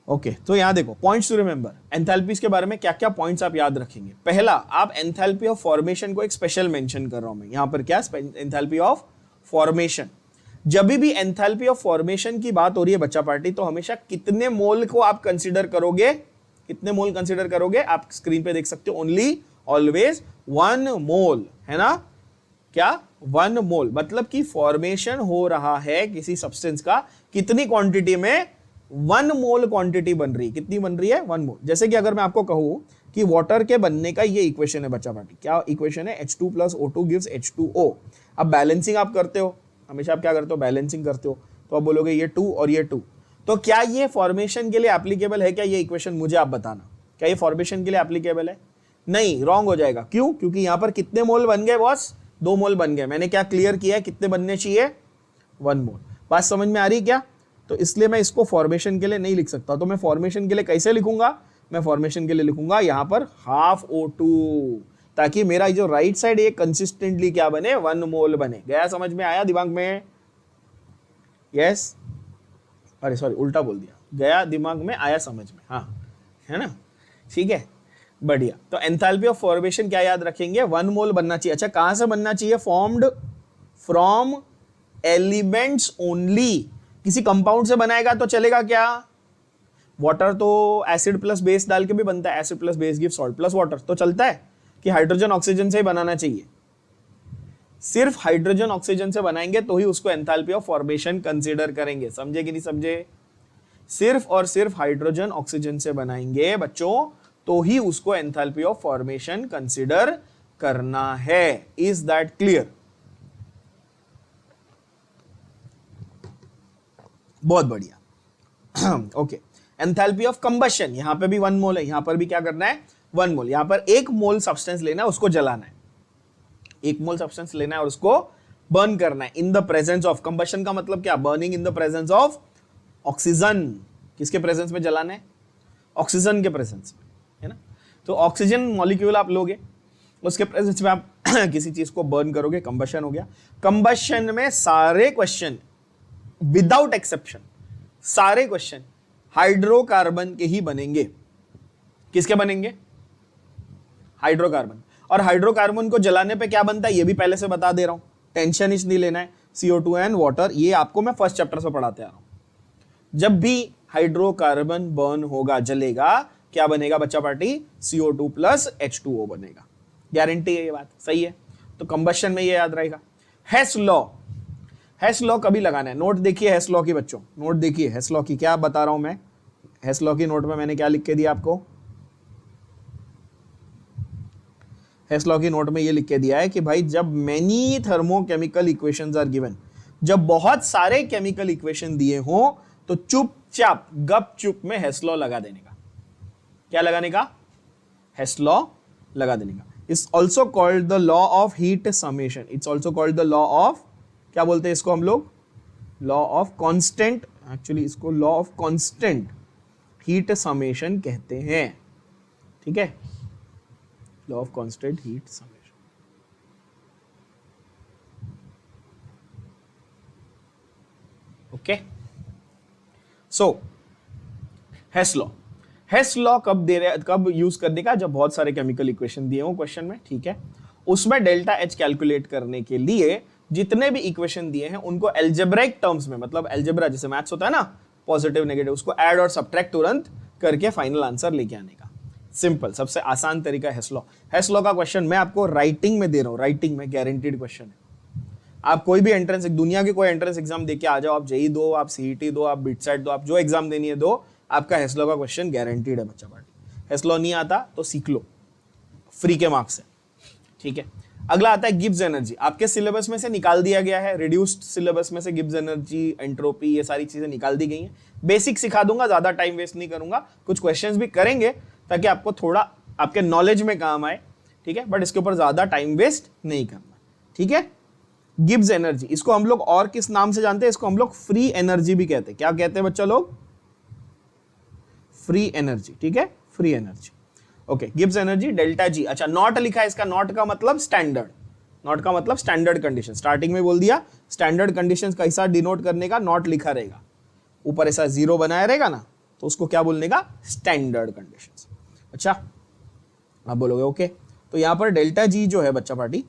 ओके, तो यहां देखो पॉइंट्स टू रिमेंबर, एंथैल्पीज के बारे में क्या क्या पॉइंट्स आप याद रखेंगे। पहला, आप एंथैल्पी ऑफ फॉर्मेशन को एक स्पेशल मेंशन कर रहा हूं मैं यहां पर, क्या एंथैल्पी ऑफ फॉर्मेशन। जब भी एंथैल्पी ऑफ फॉर्मेशन की बात हो रही है बच्चा पार्टी, तो हमेशा कितने मोल को आप कंसीडर करोगे, कितने मोल कंसीडर करोगे? आप स्क्रीन पे देख सकते हो, ओनली ऑलवेज 1 मोल, है ना। क्या? 1 मोल, मतलब कि फॉर्मेशन हो रहा है किसी सब्सटेंस का कितनी क्वांटिटी में? 1 मोल क्वांटिटी बन रही है। कितनी बन रही है? 1 मोल। जैसे कि अगर मैं आपको कहूं कि वाटर के बनने का ये इक्वेशन है बच्चा पार्टी, क्या इक्वेशन है? H2 + O2 gives H2O। अब बैलेंसिंग आप करते हो, हमेशा आप क्या करते हो? बैलेंसिंग करते हो, तो आप बोलोगे ये 2 और ये 2, तो क्या ये फॉर्मेशन के लिए एप्लीकेबल है क्या? ये इक्वेशन मुझे आप बताना, क्या ये फॉर्मेशन के लिए एप्लीकेबल है? नहीं, रॉन्ग हो जाएगा। क्यों? क्योंकि यहां पर कितने मोल बन गए बॉस? 2 मोल बन गए। मैंने क्या क्लियर किया है, कितने बनने चाहिए? 1 मोल। बात समझ में आ रही क्या? तो इसलिए मैं इसको फॉर्मेशन के लिए नहीं लिख सकता, तो मैं फॉर्मेशन के लिए कैसे लिखूंगा? मैं फॉर्मेशन के लिए लिखूंगा यहां पर ½ O2, ताकि मेरा जो राइट साइड ये कंसिस्टेंटली क्या बने? 1 मोल बने। गया समझ में? आया दिमाग में? यस, अरे सॉरी उल्टा बोल दिया, गया दिमाग में, आया समझ में, हाँ, है ना, ठीक है, बढ़िया। तो एंथैल्पी ऑफ फॉर्मेशन क्या याद रखेंगे? 1 मोल बनना चाहिए। अच्छा, कहां से बनना चाहिए? Formed from elements only. किसी कंपाउंड से बनाएगा तो चलेगा क्या? वाटर तो एसिड प्लस बेस डाल के भी बनता है, acid plus base give salt plus water, तो चलता है कि हाइड्रोजन ऑक्सीजन से ही बनाना चाहिए? सिर्फ हाइड्रोजन ऑक्सीजन से बनाएंगे तो ही उसको एंथैल्पी ऑफ फॉर्मेशन कंसीडर करेंगे। समझे कि नहीं समझे? सिर्फ और सिर्फ हाइड्रोजन ऑक्सीजन से बनाएंगे बच्चों तो ही उसको एंथैल्पी ऑफ फॉर्मेशन कंसीडर करना है। Is that clear? बहुत बढ़िया। ओके, एंथैल्पी ऑफ कंबशन, यहां पे भी 1 मोल है, यहां पर भी क्या करना है? 1 मोल। यहां पर 1 मोल सब्सटेंस लेना है, उसको जलाना है। 1 मोल सब्सटेंस लेना है और उसको बर्न करना है in the presence of. Combustion का मतलब क्या? Burning in the presence of oxygen. किसके प्रेजेंस में जलाना है? ऑक्सीजन के प्रेजेंस में, है ना। तो ऑक्सीजन मॉलिक्यूल आप लोगे, उसके प्रेजेंस में आप किसी चीज को बर्न करोगे, कंबशन हो गया। कंबशन में सारे क्वेश्चन विदाउट एक्सेप्शन, सारे क्वेश्चन हाइड्रोकार्बन के ही बनेंगे। किसके बनेंगे? हाइड्रोकार्बन। और हाइड्रोकार्बन को जलाने पे क्या बनता है ये भी पहले से बता दे रहा हूं, टेंशन ही नहीं लेना है। CO2 एंड वाटर, ये आपको मैं फर्स्ट चैप्टर से पढ़ाते आ रहा हूं। जब भी हाइड्रोकार्बन बर्न होगा, जलेगा, क्या बनेगा बच्चा पार्टी, CO2 प्लस H2O बनेगा। गारंटी है ये बात, सही है। तो कंबशन में ये याद रहेगा। हेस लॉ, हेस लॉ कभी लगाना है, नोट देखिए हेस लॉ की बच्चों, नोट देखिए हेस लॉ की, क्या बता रहा हूं मैं। हेस लॉ की नोट में मैंने क्या लिख के दिया आपको, हेस लॉ की नोट में ये लिख के दिया है कि भाई जब many thermochemical equations are given, जब बहुत सारे केमिकल इक्वेशन दिए हो तो चुपचाप गपचुप में हेस लॉ लगा देने का। क्या लगाने का, हेस लॉ लगा देने का। It's also called the law of heat summation, it's also called the law of, क्या बोलते हैं इसको हम लोग, लॉ ऑफ कांस्टेंट, एक्चुअली इसको law of constant heat summation कहते हैं, ठीक है, law of constant heat summation. Okay, so Hess law, Hess law कब दे रहे, कब यूज करने का, जब बहुत सारे केमिकल इक्वेशन दिए हो क्वेश्चन में, ठीक है। उसमें डेल्टा एच कैलकुलेट करने के लिए जितने भी इक्वेशन दिए हैं उनको एल्जेब्रिक टर्म्स में, मतलब एल्जेब्रा जैसे मैथ्स होता है ना, पॉजिटिव नेगेटिव, उसको ऐड और सब्ट्रैक्ट तुरंत करके फाइनल आंसर लेके आने का। सिंपल, सबसे आसान तरीका है हेस लॉ। हेस लॉ का क्वेश्चन मैं आपको राइटिंग में दे रहा हूं, राइटिंग में गारंटीड क्वेश्चन है। आप कोई भी एंट्रेंस, दुनिया के कोई एंट्रेंस एग्जाम देके आ जाओ, आप जेई दो, आप सीईटी दो, आप बिटसेट दो, आप जो एग्जाम देनी है दो, आपका हेस लॉ का क्वेश्चन गारंटीड है बच्चा पार्टी। हेस लॉ नहीं आता तो सीख लो, फ्री के मार्क्स है, ठीक है। अगला आता है गिब्स एनर्जी, आपके सिलेबस में से निकाल दिया गया है, रिड्यूस्ड सिलेबस में से गिब्स एनर्जी, एंट्रोपी, ये सारी चीजें निकाल दी गई हैं। बेसिक सिखा दूंगा, ज्यादा टाइम वेस्ट नहीं करूंगा, कुछ क्वेश्चंस भी करेंगे ताकि आपको थोड़ा आपके नॉलेज में काम आए, ठीक है, बट इसके ऊपर ज्यादा टाइम वेस्ट नहीं करना, ठीक है। गिब्स एनर्जी, इसको हम लोग और किस नाम से जानते हैं, इसको हम लोग फ्री एनर्जी भी कहते हैं। क्या कहते हैं बच्चा लोग, फ्री एनर्जी, ठीक है, free energy. Okay, Gibbs energy delta G. अच्छा, नॉट लिखा है, इसका नॉट का मतलब स्टैंडर्ड, नॉट का मतलब स्टैंडर्ड कंडीशन, स्टार्टिंग में बोल दिया स्टैंडर्ड कंडीशंस का हिस्सा डिनोट करने का नॉट लिखा रहेगा, ऊपर ऐसा जीरो बनाया रहेगा ना, तो उसको क्या बोलने का, स्टैंडर्ड कंडीशंस। अच्छा, आप बोलोगे ओके, तो यहां पर डेल्टा जी जो है बच्चा पार्टी,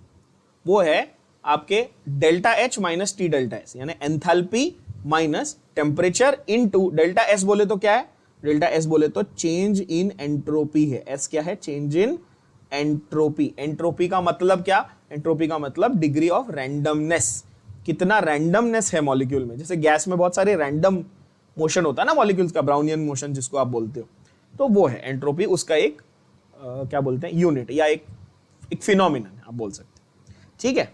वो है आपके delta H minus T delta S, यानी enthalpy minus temperature into delta S बोले तो क्या है, डेल्टा एस बोले तो चेंज इन एंट्रोपी है। एस क्या है, चेंज इन एंट्रोपी। एंट्रोपी का मतलब क्या, एंट्रोपी का मतलब डिग्री ऑफ रैंडमनेस, कितना रैंडमनेस है मॉलिक्यूल में। जैसे गैस में बहुत सारे रैंडम मोशन होता है ना मॉलिक्यूल्स का, ब्राउनियन मोशन जिसको आप बोलते हो, तो वो है एंट्रोपी, उसका एक क्या बोलते हैं, यूनिट या एक फिनोमिनन आप बोल सकते हैं, ठीक है।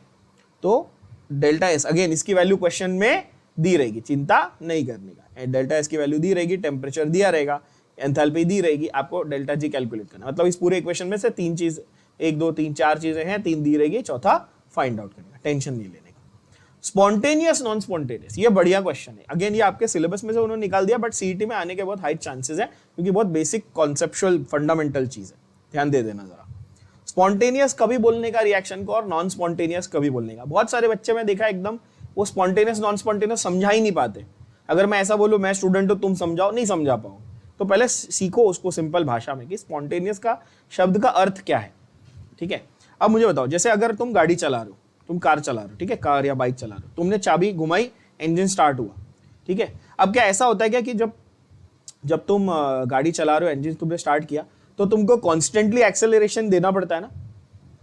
तो डेल्टा एस, अगेन इसकी वैल्यू क्वेश्चन में दी रहेगी, चिंता नहीं करने का, डेल्टा एस की वैल्यू दी रहेगी, टेम्परेचर दिया रहेगा, एंथैल्पी दी रहेगी, आपको डेल्टा जी कैलकुलेट करना। मतलब इस पूरे इक्वेशन में से तीन चीज, 1 2 3 4 चीजें हैं, 3 दी रहेगी, चौथा फाइंड आउट करने का, टेंशन नहीं लेने का। स्पॉन्टेनियस नॉन स्पॉन्टेनियस, ये बढ़िया क्वेश्चन है। अगेन ये आपके सिलेबस में से उन्होंने निकाल दिया, बट सीईटी में आने के बहुत हाई चांसेस है, क्योंकि बहुत बेसिक कॉन्सेप्चुअल फंडामेंटल चीज है, ध्यान दे देना जरा। स्पॉन्टेनियस कभी बोलने का रिएक्शन को, और नॉन स्पॉन्टेनियस कभी बोलने का। बहुत सारे बच्चे में देखा एकदम वो स्पॉन्टेनियस नॉन स्पॉन्टेनियस समझा ही नहीं पाते। अगर मैं ऐसा बोलूं, मैं स्टूडेंट हूं तुम समझाओ, नहीं समझा पाओ, तो पहले सीखो उसको सिंपल भाषा में कि स्पॉन्टेनियस का शब्द का अर्थ क्या है, ठीक है। अब मुझे बताओ, जैसे अगर तुम गाड़ी चला रहे हो, तुम कार चला रहे हो, ठीक है, कार या बाइक चला रहे हो, तुमने चाबी घुमाई, इंजन स्टार्ट हुआ, ठीक है। अब क्या ऐसा होता है क्या कि जब तुम गाड़ी चला रहे हो, इंजन तुमने स्टार्ट किया, तो तुमको कॉन्स्टेंटली एक्सेलरेशन देना पड़ता है ना,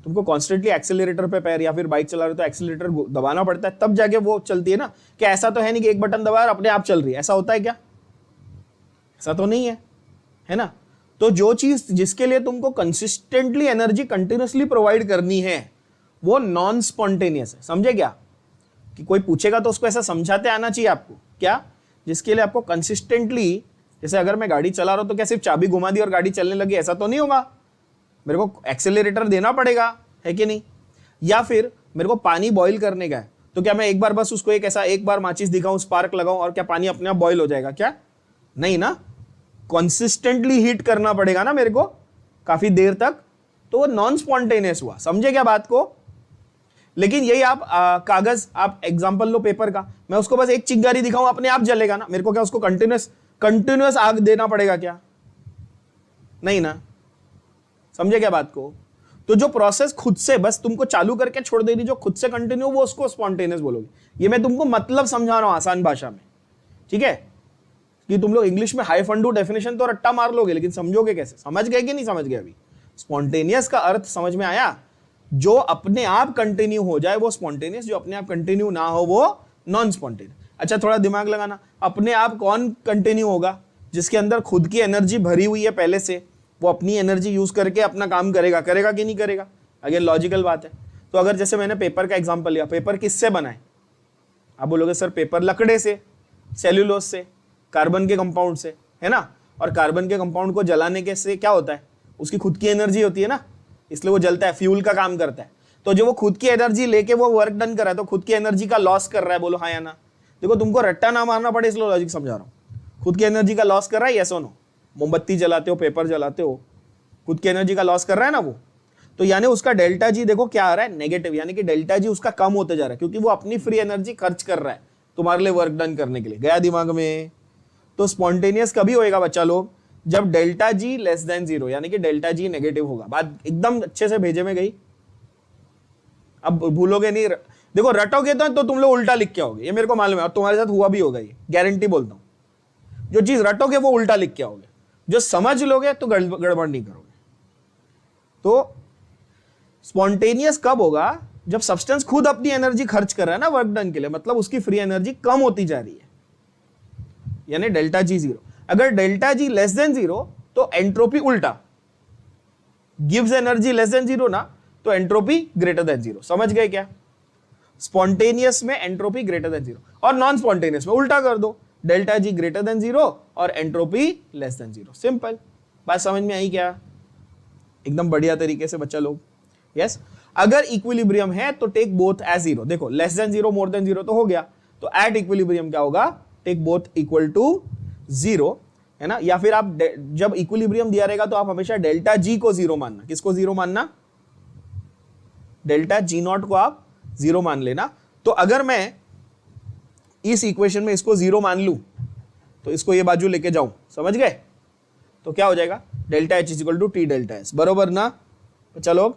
तुमको कॉन्स्टेंटली एक्सेलरेटर पे पैर, या फिर बाइक चला रहे हो तो एक्सेलरेटर दबाना पड़ता है, तब जाके वो चलती है ना। क्या ऐसा तो है नहीं कि एक बटन दबाया और अपने आप चल रही है, ऐसा होता है क्या, ऐसा तो नहीं है ना। तो जो चीज जिसके लिए तुमको कंसिस्टेंटली एनर्जी कंटिन्यूसली प्रोवाइड करनी है, वो नॉन स्पॉन्टेनियस है, समझे क्या। कि कोई पूछेगा तो उसको ऐसा समझाते आना चाहिए आपको, क्या, जिसके लिए आपको कंसिस्टेंटली, जैसे अगर मैं गाड़ी चला रहा हूं तो क्या सिर्फ चाबी घुमा दी और गाड़ी चलने लगी, ऐसा तो नहीं होगा, मेरे को एक्सेलरेटर देना पड़ेगा, है कि नहीं। या फिर मेरे को पानी बॉईल करने का है, तो क्या मैं एक बार बस उसको एक बार माचिस दिखाऊं, स्पार्क लगाऊं और क्या पानी अपने आप बॉईल हो जाएगा क्या, नहीं ना, कंसिस्टेंटली हीट करना पड़ेगा ना मेरे को काफी देर तक, तो वो नॉन स्पॉन्टेनियस हुआ, समझे क्या बात को। लेकिन यही आप कागज, आप एग्जांपल लो पेपर का, मैं उसको बस एक चिंगारी दिखाऊं अपने आप जलेगा ना, मेरे को क्या उसको कंटिन्यूअस आग देना पड़ेगा क्या, नहीं ना, समझे क्या बात को। तो जो प्रोसेस खुद से बस तुमको चालू करके छोड़ देनी, जो खुद से कंटिन्यू, वो उसको स्पॉन्टेनियस बोलोगे। ये मैं तुमको मतलब समझा रहा हूं आसान भाषा में, ठीक है। कि तुम लोग इंग्लिश में हाइफन टू डेफिनेशन तो रट्टा मार लोगे, लेकिन समझोगे कैसे? समझ गए कि नहीं समझ गए? अभी स्पॉन्टेनियस का अर्थ समझ में आया? जो अपने आप कंटिन्यू हो जाए वो स्पॉन्टेनियस, जो अपने आप कंटिन्यू ना हो वो नॉन स्पॉन्टेनियस। अच्छा, थोड़ा दिमाग लगाना, अपने आप कौन कंटिन्यू होगा? जिसके अंदर खुद की एनर्जी भरी हुई है पहले से, वो अपनी एनर्जी यूज करके अपना काम करेगा। करेगा कि नहीं करेगा? अगेन लॉजिकल बात है। तो अगर जैसे मैंने पेपर का एग्जांपल लिया, पेपर किससे बना है? आप बोलोगे सर पेपर लकड़े से, सेल्यूलोज से, कार्बन के कंपाउंड से, है ना। और कार्बन के कंपाउंड को जलाने के से क्या होता है? उसकी खुद की एनर्जी होती है ना, इसलिए वो जलता है, फ्यूल का काम करता है। तो जो वो खुद की एनर्जी लेके वो वर्क डन कर रहा है, तो खुद की एनर्जी का लॉस कर रहा है। बोलो हाँ या ना? देखो, तुमको रट्टा ना मारना पड़े इसलिए लॉजिक समझा रहा हूं। खुद की एनर्जी का लॉस कर रहा है, यस और नो? मोमबत्ती जलाते हो, पेपर जलाते हो, खुद की एनर्जी का लॉस कर रहा है ना वो। तो यानी उसका डेल्टा जी देखो क्या आ रहा है? नेगेटिव। यानी कि डेल्टा जी उसका कम होते जा रहा है, क्योंकि वो अपनी फ्री एनर्जी खर्च कर रहा है तुम्हारे लिए वर्क डन करने के लिए। गया दिमाग में? तो स्पॉन्टेनियस कभी होएगा बच्चा लोग? जब डेल्टा जी लेस देन 0, यानी कि डेल्टा जी नेगेटिव होगा। बात एकदम अच्छे से भेजे में गई? अब भूलोगे नहीं। देखो, रटोगे तो तुम लोग उल्टा लिख के आओगे, ये मेरे को मालूम है, और तुम्हारे साथ हुआ भी होगा, ये गारंटी बोलता हूं। जो चीज रटोगे वो उल्टा लिख के आओगे, जो समझ लोगे तो गड़बड़ नहीं करोगे। तो स्पॉन्टेनियस कब होगा? जब सब्सटेंस खुद अपनी एनर्जी खर्च कर रहा है ना वर्क डन के लिए, मतलब उसकी फ्री एनर्जी कम होती जा रही है, यानी डेल्टा जी 0। अगर डेल्टा जी लेस देन 0 तो एंट्रोपी उल्टा, गिव्स एनर्जी लेस देन 0 ना, तो एंट्रोपी ग्रेटर देन 0। समझ गए क्या? स्पॉन्टेनियस में एंट्रोपी ग्रेटर देन 0, और नॉन स्पॉन्टेनियस में उल्टा कर दो, डेल्टा जी ग्रेटर देन 0 और एंट्रोपी लेस देन 0। सिंपल बात समझ में आई क्या? एकदम बढ़िया तरीके से बच्चा लोग। यस, अगर इक्विलिब्रियम है तो टेक बोथ एज 0। देखो, लेस देन 0 मोर देन 0 तो हो गया, तो एट इक्विलिब्रियम क्या होगा? टेक बोथ इक्वल टू 0, है ना। या फिर आप जब इक्विलिब्रियम दिया रहेगा तो आप हमेशा डेल्टा जी को 0 मानना। किसको 0 मानना? डेल्टा जी नॉट को आप 0 मान लेना। तो अगर मैं इस इक्वेशन में इसको 0 मान लूं, तो इसको ये बाजू लेके जाऊं, समझ गए? तो क्या हो जाएगा? Delta H is equal to T delta S, बरोबर ना? तो चलो,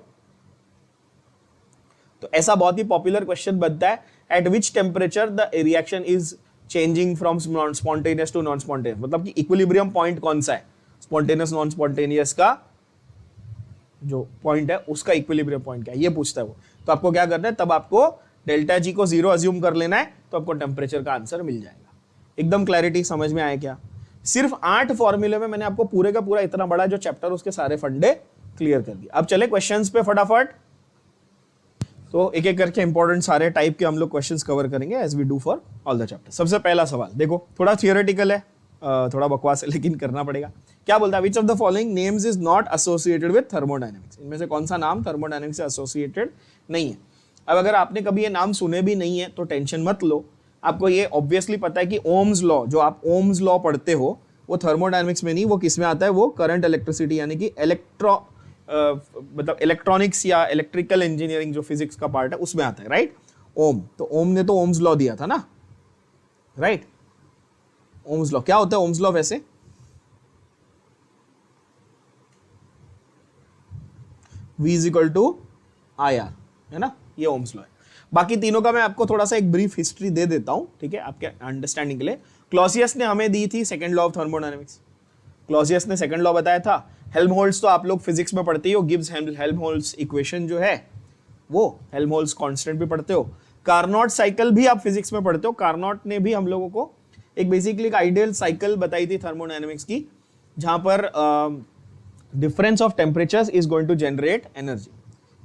तो ऐसा बहुत ही पॉपुलर क्वेश्चन बनता है, at which temperature the reaction is changing from spontaneous to non spontaneous. मतलब कि इक्विलिब्रियम पॉइंट कौन सा है? स्पॉन्टेनियस नॉन स्पॉन्टेनियस का जो पॉइंट है उसका इक्विलिब्रियम पॉइंट क्या है, ये पूछता है वो। तो आपको क्या करना है? तब आपको डेल्टा जी को 0 अज्यूम कर लेना है, तो आपको टेम्परेचर का आंसर मिल जाएगा। एकदम क्लैरिटी समझ में आया क्या? सिर्फ 8 फॉर्मूले में मैंने आपको पूरे का पूरा इतना बड़ा जो चैप्टर उसके सारे फंडे क्लियर कर दिए। अब चले क्वेश्चंस पे फटाफट। तो एक एक करके इंपॉर्टेंट सारे टाइप के हम लोग क्वेश्चंस कवर करेंगे as we do for all the chapter. सबसे पहला सवाल देखो, थोड़ा थियोरेटिकल है, थोड़ा बकवास है, लेकिन करना पड़ेगा। क्या बोलता है? विच of the following names is not associated with thermodynamics. इनमें से कौन सा नाम थर्मोडायनेमिक्स से एसोसिएटेड नहीं है? अब अगर आपने कभी ये नाम सुने भी नहीं है तो टेंशन मत लो, आपको ये ऑब्वियसली पता है कि ओम्स लॉ, जो आप ओम्स लॉ पढ़ते हो वो थर्मोडायनेमिक्स में नहीं, वो किस में आता है? वो करंट इलेक्ट्रिसिटी यानी कि मतलब इलेक्ट्रॉनिक्स या इलेक्ट्रिकल इंजीनियरिंग जो फिजिक्स का पार्ट है उसमें आता है, राइट? ओम, तो ओम ने तो ओम्स लॉ दिया था ना, राइट? ओम्स लॉ क्या होता है? ओम्स लॉ वैसे V is equal to IR, है ना, ये ओम्स लॉ है। बाकी तीनों का मैं आपको थोड़ा सा एक ब्रीफ हिस्ट्री दे देता हूं, ठीक है, आपके अंडरस्टैंडिंग के लिए। क्लॉसियस ने हमें दी थी second law of thermodynamics. Clausius ने सेकंड लॉ बताया था। हेल्महोल्ट्ज तो आप लोग फिजिक्स में पढ़ते ही हो, गिब्स हेल्महोल्ट्ज इक्वेशन जो है वो, हेल्महोल्ट्ज कांस्टेंट भी पढ़ते हो। कार्नोट साइकिल भी आप फिजिक्स में पढ़ते हो। कार्नोट ने भी हम लोगों को एक बेसिकली एक आइडियल साइकिल बताई थी थर्मोडायनेमिक्स की, जहां पर difference of temperatures is going to generate energy,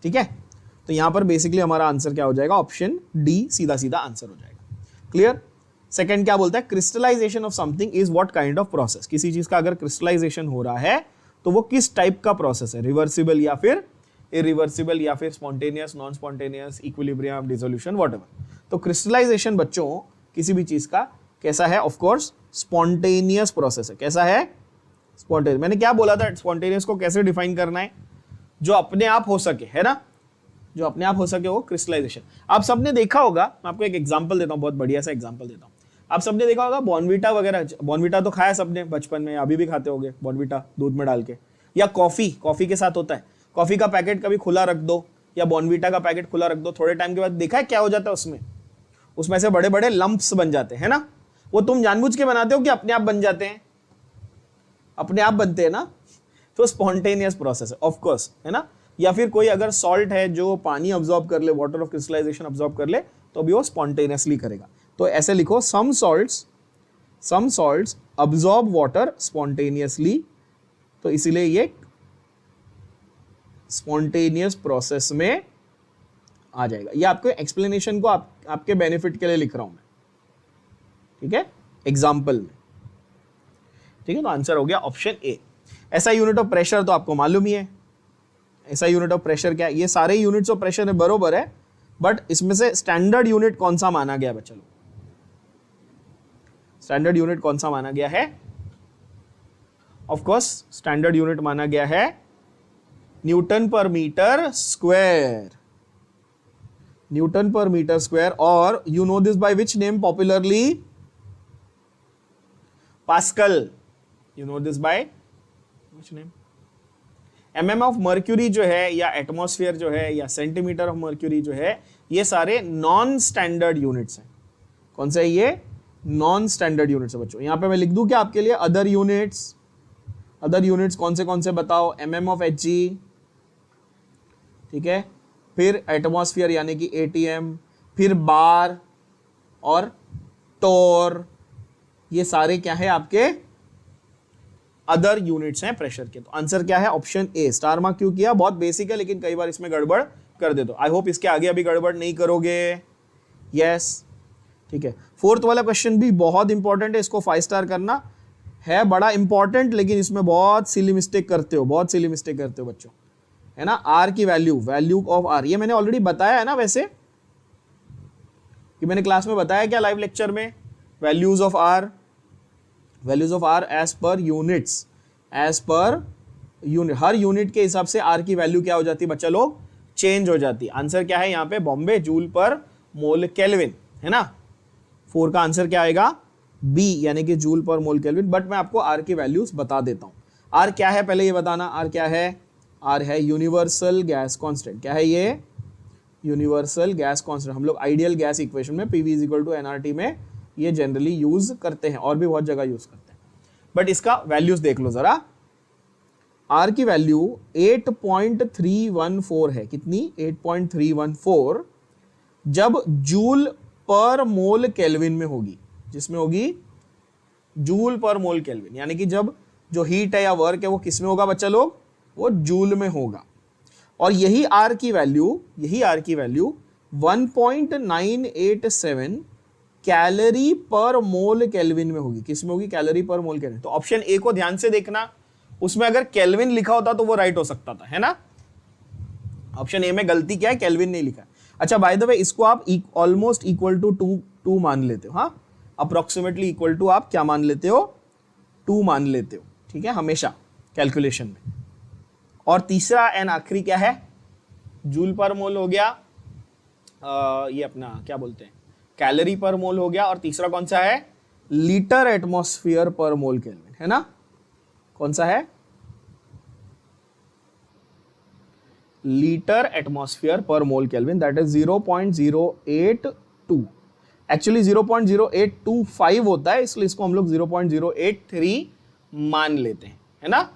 ठीक है। तो यहां पर बेसिकली हमारा आंसर क्या हो जाएगा? ऑप्शन डी सीधा सीधा आंसर हो जाएगा। क्लियर? सेकंड क्या बोलता है? Crystallisation of something is what kind of process. किसी चीज का अगर क्रिस्टलाइजेशन हो रहा है तो वो किस टाइप का प्रोसेस है? रिवर्सिबल या फिर इरिवर्सिबल, या फिर spontaneous, non spontaneous, equilibrium, dissolution, whatever. तो क्रिस्टलाइजेशन बच्चों किसी भी चीज का कैसा है? ऑफ कोर्स स्पॉन्टेनियस प्रोसेस है। कैसा है? स्पॉन्टेनियस। मैंने क्या बोला था? स्पॉन्टेनियस को कैसे डिफाइन करना है? जो अपने आप हो सके, है ना, जो अपने आप हो सके वो क्रिस्टलाइजेशन। आप सबने देखा होगा, मैं आपको एक एग्जांपल देता हूं, बहुत बढ़िया सा एग्जांपल देता हूं। आप सबने देखा होगा बॉर्नविटा वगैरह, बॉर्नविटा तो खाया सबने बचपन में, अभी भी खाते होगे बॉर्नविटा दूध में डाल के, या कॉफी के साथ होता है। कॉफी का पैकेट कभी खुला रख दो या बॉर्नविटा का पैकेट खुला रख दो, थोड़े टाइम के बाद देखा है क्या हो जाता है उसमें से बड़े बड़े लंप्स बन जाते हैं ना। वो तुम जानबूझ के बनाते हो कि अपने आप बन जाते हैं? अपने आप बनते हैं ना, तो स्पॉन्टेनियस प्रोसेस है ऑफ कोर्स, है ना। या फिर कोई अगर सॉल्ट है जो पानी अब्सॉर्ब कर ले, वाटर ऑफ क्रिस्टलाइजेशन अब्सॉर्ब कर ले, तो भी वो स्पॉन्टेनियसली करेगा। तो ऐसे लिखो, सम सॉल्ट्स अब्सॉर्ब वाटर स्पॉन्टेनियसली, तो इसीलिए ये स्पॉन्टेनियस प्रोसेस में आ जाएगा। ये आपके एक्सप्लेनेशन को आपके बेनिफिट के लिए लिख रहा हूं मैं, ठीक है, एग्जाम्पल में, ठीक है। तो आंसर हो गया ऑप्शन ए। ऐसा यूनिट ऑफ प्रेशर तो आपको मालूम ही है, ऐसा यूनिट ऑफ प्रेशर क्या है, ये सारे यूनिट्स ऑफ प्रेशर है बरोबर है, बट इसमें से स्टैंडर्ड यूनिट कौन सा माना गया बच्चा लोग? स्टैंडर्ड यूनिट कौन सा माना गया है? ऑफ कोर्स स्टैंडर्ड यूनिट माना गया है न्यूटन पर मीटर स्क्वायर, न्यूटन पर मीटर स्क्वायर, और you know this by which name popularly? Pascal. You know this by which name? mm of mercury जो है, या एटमॉस्फेयर जो है, या सेंटीमीटर ऑफ मर्क्यूरी जो है, ये सारे नॉन स्टैंडर्ड यूनिट्स हैं। कौन से? ये नॉन स्टैंडर्ड यूनिट्स है बच्चों। यहां पे मैं लिख दूं क्या आपके लिए? Other units. अदर यूनिट्स कौन से बताओ? mm ऑफ Hg, ठीक है, फिर एटमॉस्फेयर यानी कि ATM, फिर बार और टोर, ये सारे क्या है आपके? अदर यूनिट्स हैं प्रेशर के। तो आंसर क्या है? Option A. स्टार मार्क क्यों किया? बहुत बेसिक है, लेकिन कई बार इसमें गड़बड़ कर दे। तो आई होप इसके आगे अभी गड़बड़ नहीं करोगे। यस, ठीक है। फोर्थ वाला क्वेश्चन भी बहुत इंपॉर्टेंट है, इसको 5 स्टार करना है, बड़ा इंपॉर्टेंट, लेकिन इसमें बहुत सिली मिस्टेक करते हो, बहुत सिली मिस्टेक करते हो बच्चों, है ना। आर की वैल्यू ऑफ आर, ये मैंने ऑलरेडी बताया है ना वैसे, कि मैंने क्लास में बताया क्या लाइव लेक्चर में? Values of R as per units, as per unit, हर यूनिट के हिसाब से आर की वैल्यू क्या हो जाती है बच्चा लोग? चेंज हो जाती है। आंसर क्या है यहाँ पे? बॉम्बे जूल पर मोल केल्विन, है ना। 4 का आंसर क्या आएगा? बी, यानी कि जूल पर मोल केल्विन। बट मैं आपको आर की वैल्यूज बता देता हूं। आर क्या है पहले ये बताना। आर क्या है? आर है यूनिवर्सल गैस कांस्टेंट। क्या है ये? Universal gas constant. हम लोग आइडियल गैस इक्वेशन में PV = nRT में ये जनरली यूज करते हैं, और भी बहुत जगह यूज करते हैं। बट इसका वैल्यूज देख लो जरा। आर की वैल्यू 8.314 है। कितनी? 8.314, जब जूल पर मोल केल्विन में होगी। जिसमें होगी जूल पर मोल केल्विन, यानी कि जब जो हीट है या वर्क है वो किस में होगा बच्चा लोग? वो जूल में होगा। और यही आर की वैल्यू 1.987 कैलोरी पर मोल केल्विन में होगी। किस में होगी? कैलोरी पर मोल केल्विन। तो ऑप्शन ए को ध्यान से देखना, उसमें अगर केल्विन लिखा होता तो वो राइट हो सकता था, है ना। ऑप्शन ए में गलती क्या है? केल्विन नहीं लिखा। अच्छा, बाय द वे इसको आप ऑलमोस्ट इक्वल टू 2 मान लेते हो। हाँ, अप्रोक्सीमेटली इक्वल टू आप क्या मान लेते हो? 2 मान लेते हो, ठीक है, हमेशा कैलकुलेशन में। और तीसरा एंड आखिरी क्या है? जूल पर मोल हो गया, ये अपना क्या बोलते हैं, कैलोरी पर मोल हो गया। और तीसरा कौन सा है? लीटर एटमॉस्फेयर पर मोल केल्विन, है ना। कौन सा है? लीटर एटमॉस्फेयर पर मोल केल्विन, दैट इज 0.082। एक्चुअली 0.0825 होता है, इसलिए इसको हम लोग 0.083 मान लेते हैं, है ना।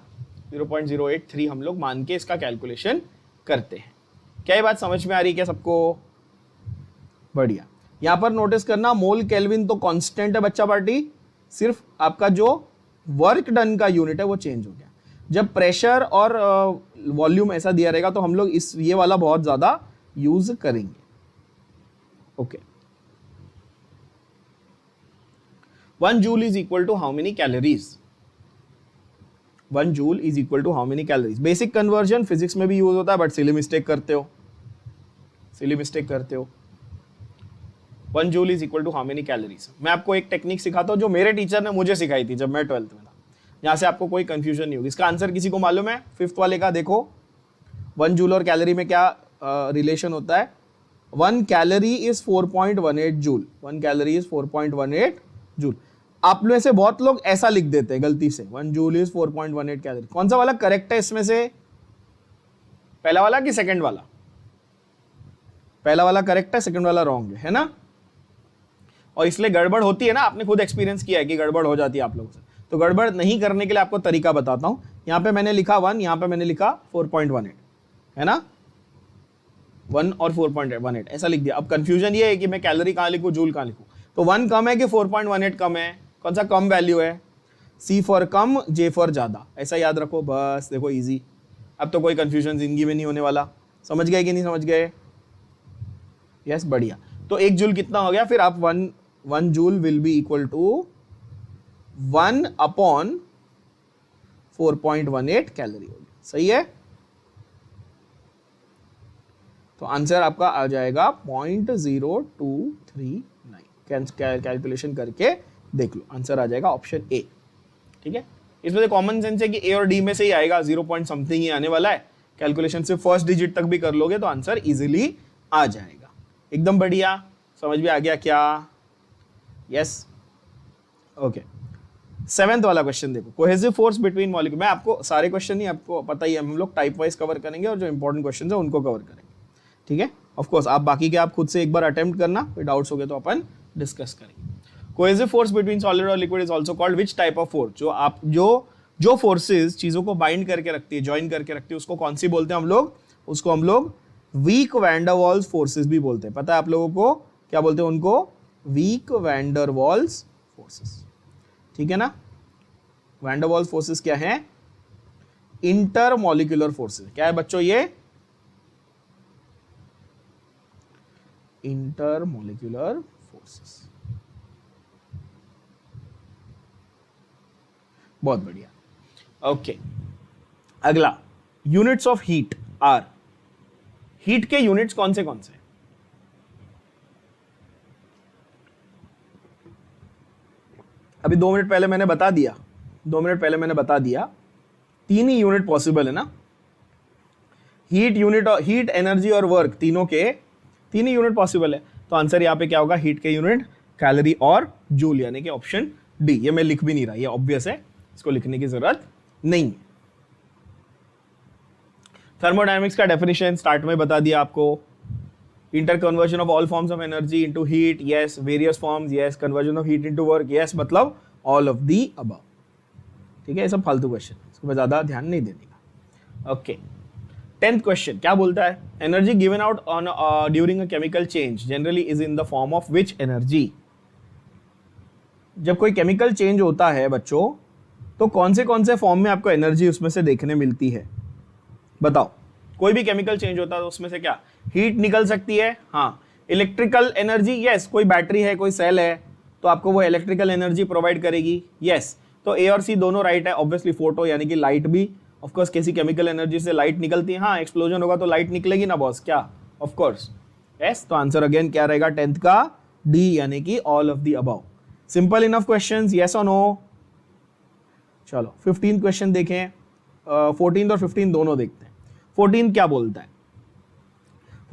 0.083 हम लोग मान के इसका कैलकुलेशन करते हैं। क्या ये बात समझ में आ रही है क्या सबको? बढ़िया। यहां पर नोटिस करना, मोल केल्विन तो कांस्टेंट है बच्चा पार्टी, सिर्फ आपका जो वर्क डन का यूनिट है वो चेंज हो गया। जब प्रेशर और वॉल्यूम ऐसा दिया रहेगा तो हम लोग ये वाला बहुत ज्यादा यूज करेंगे। Okay, 1 joule is equal to how many calories? 1 joule is equal to how many calories? Basic conversion physics में भी यूज होता है, बट सिली मिस्टेक करते हो, 1 joule is equal to how many calories? मैं आपको एक टेक्निक सिखाता हूं जो मेरे टीचर ने मुझे सिखाई थी जब मैं 12th में था, यहां से आपको कोई कंफ्यूजन नहीं होगी। इसका आंसर किसी को मालूम है? 5th वाले का देखो, 1 जूल और कैलोरी में क्या रिलेशन होता है? 1 calorie is 4.18 joule. 1 calorie is 4.18 joule. आप में से बहुत लोग ऐसा लिख देते हैं गलती से, 1 जूल इज 4.18 कैलोरी। कौन सा वाला करेक्ट है इसमें से? पहला वाला कि सेकंड वाला? पहला वाला करेक्ट है, सेकंड वाला रॉन्ग है ना। और इसलिए गड़बड़ होती है ना, आपने खुद एक्सपीरियंस किया है कि गड़बड़ हो जाती है आप लोगों से। तो गड़बड़ नहीं करने के लिए आपको तरीका बताता हूं। यहाँ पे मैंने लिखा 1, यहाँ पे मैंने लिखा 4.18, है ना, 1 और 4.18 ऐसा लिख दिया। अब कंफ्यूजन ये है कि मैं कैलोरी कहाँ लिखूँ, जूल कहाँ लिखूँ। तो 1 कम है कि 4.18 कम है, कौन सा कम वैल्यू है? C for come, J for ज़्यादा, ऐसा याद रखो बस। देखो इजी, अब तो कोई कंफ्यूजन जिंदगी में नहीं होने वाला। समझ गए कि नहीं समझ गए? यस, बढ़िया। तो 1 जूल कितना हो गया? फिर आप 1 joule will be equal to 1 upon 4.18 calorie होगी। सही है? तो आंसर आपका आ जाएगा 0.0239। कैलकुलेशन करके देख लो, आंसर आ जाएगा ऑप्शन ए। ठीक है, इसमें कॉमन सेंस है कि ए और डी में से ही आएगा, 0 पॉइंट समथिंग ही आने वाला है। कैलकुलेशन से फर्स्ट डिजिट तक भी कर लोगे तो आंसर इजीली आ जाएगा। एकदम बढ़िया, समझ में आ गया क्या? Yes, okay. 7th वाला क्वेश्चन देखो, कोहेसिव फोर्स बिटवीन मॉलिक्यूल। मैं आपको सारे क्वेश्चन नहीं, आपको पता ही है, हम लोग टाइप वाइज कवर करेंगे और जो इंपॉर्टेंट क्वेश्चन है उनको कवर करेंगे। ठीक है, ऑफ कोर्स आप बाकी के आप खुद से एक बार अटेम्प्ट करना, फिर डाउट्स हो गए तो अपन डिस्कस करेंगे। कोहेसिव फोर्स बिटवीन सॉलिड और liquid is also called which type of force? जो फोर्सेस चीजों को बाइंड करके रखती है, ज्वाइन करके रखती है, उसको कौन सी बोलते हैं हम लोग? उसको हम लोग weak van der Waals forces भी बोलते हैं। पता है आप लोगों को क्या बोलते हैं उनको? Weak van der Waals forces. ठीक है ना? वैन डर वाल्स फोर्सेस क्या है? Intermolecular forces. क्या है बच्चों ये? Intermolecular forces. बहुत बढ़िया। ओके, अगला, units of heat are. Heat के यूनिट्स कौन से हैं? अभी 2 मिनट पहले मैंने बता दिया, 3 ही यूनिट पॉसिबल है ना। हीट यूनिट, हीट, एनर्जी और वर्क, तीनों के 3 ही यूनिट पॉसिबल है। तो आंसर यहाँ पे क्या होगा? हीट के यूनिट कैलोरी और जूल, यानी कि ऑप्शन डी। ये मैं लिख भी नहीं रहा, ये ऑब्वियस है, इसको लिखने की जरूरत नहीं है। थर्मोडायनेमिक्स का डेफिनेशन स्टार्ट में बता दिया आपको। Interconversion of all forms of energy into heat, yes. Various forms, yes. Conversion of heat into work, yes. मतलब ऑल ऑफ दी अबव। ठीक है, ये सब फालतू क्वेश्चन, इसको मैं ज्यादा ध्यान नहीं देने का। ओके, 10th क्वेश्चन क्या बोलता है? Energy given out on during a chemical change generally is in the form of which energy? जब कोई केमिकल चेंज होता है बच्चों, तो कौन से फॉर्म में आपको एनर्जी उसमें से देखने मिलती है? बताओ। कोई भी केमिकल चेंज होता है तो उसमें से क्या हीट निकल सकती है? हाँ। Electrical energy, yes. कोई बैटरी है, कोई सेल है, तो आपको वो इलेक्ट्रिकल एनर्जी प्रोवाइड करेगी, यस। तो ए और सी दोनों राइट है। ऑब्वियसली फोटो यानी कि लाइट भी, ऑफ कोर्स किसी केमिकल एनर्जी से लाइट निकलती है। हाँ, एक्सप्लोजन होगा तो लाइट निकलेगी ना बॉस, क्या? Of course, yes. तो आंसर अगेन क्या रहेगा 10th का? डी, यानी कि all of the above. Simple enough questions, yes और नो। चलो 15th क्वेश्चन देखें। 14th और 15th दोनों देखते हैं। 14th क्या बोलता है?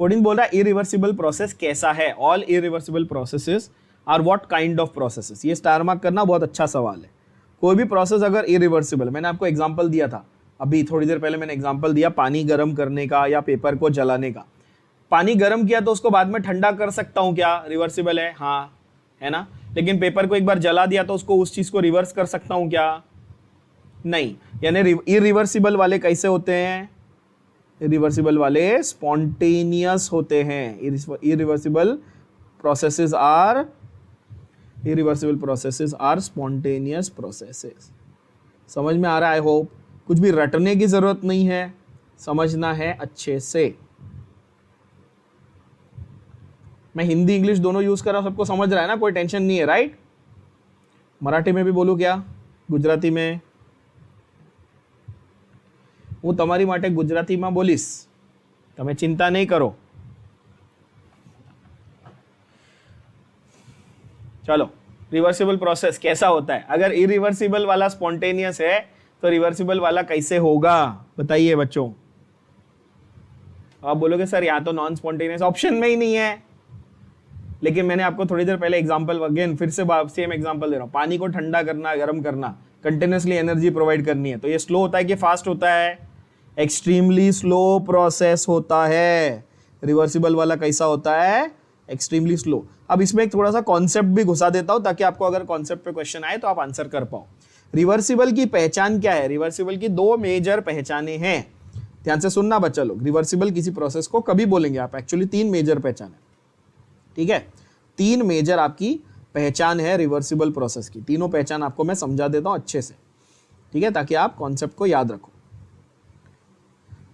14th बोल रहा है इरिवर्सिबल प्रोसेस कैसा है? All irreversible processes are what kind of processes? ये स्टार मार्क करना बहुत अच्छा सवाल है। कोई भी प्रोसेस अगर इरिवर्सिबल, मैंने आपको एग्जांपल दिया था अभी थोड़ी देर पहले, मैंने एग्जांपल दिया पानी गर्म करने का या पेपर को जलाने का। पानी गर्म किया तो उसको बाद में ठंडा कर सकता हूं क्या? रिवर्सिबल है, हाँ, है ना। लेकिन पेपर को एक बार जला दिया तो उसको, उस चीज को रिवर्स कर सकता हूं क्या? नहीं। यानी इरिवर्सिबल वाले कैसे होते हैं? इरिवर्सिबल वाले स्पॉन्टेनियस होते हैं। Irreversible processes are spontaneous processes. समझ में आ रहा है? I hope. कुछ भी रटने की जरूरत नहीं है, समझना है अच्छे से। मैं हिंदी इंग्लिश दोनों यूज कर रहा हूं, सबको समझ रहा है ना, कोई टेंशन नहीं है, राइट? मराठी में भी बोलूं क्या? गुजराती में? હું તમારી માટે ગુજરાતીમાં બોલીશ, તમે चिंता नहीं करो। चलो, रिवर्सिबल प्रोसेस कैसा होता है? अगर इरिवर्सिबल वाला स्पॉन्टेनियस है तो रिवर्सिबल वाला कैसे होगा? बताइए बच्चों। आप बोलोगे सर यहाँ तो नॉन स्पॉन्टेनियस ऑप्शन में ही नहीं है, लेकिन मैंने आपको थोड़ी देर पहले एग्जांपल, अगेन फिर से सेम एग्जांपल दे रहा हूँ। पानी को ठंडा करना, गर्म करना, कंटिन्यूसली एनर्जी प्रोवाइड करनी है, तो ये स्लो होता है कि फास्ट होता है? एक्सट्रीमली स्लो प्रोसेस होता है। रिवर्सिबल वाला कैसा होता है? Extremely slow. अब इसमें एक थोड़ा सा कॉन्सेप्ट भी घुसा देता हूं ताकि आपको अगर कॉन्सेप्ट पे क्वेश्चन आए तो आप आंसर कर पाओ। रिवर्सिबल की पहचान क्या है? रिवर्सिबल की दो मेजर पहचाने हैं, ध्यान से सुनना बच्चा लोग। रिवर्सिबल किसी प्रोसेस को कभी बोलेंगे आप, एक्चुअली तीन मेजर पहचान है, ठीक है? तीन मेजर आपकी पहचान है रिवर्सिबल प्रोसेस की। तीनों पहचान आपको मैं समझा देता हूं अच्छे से, ठीक है, ताकि आप कॉन्सेप्ट को याद रखो।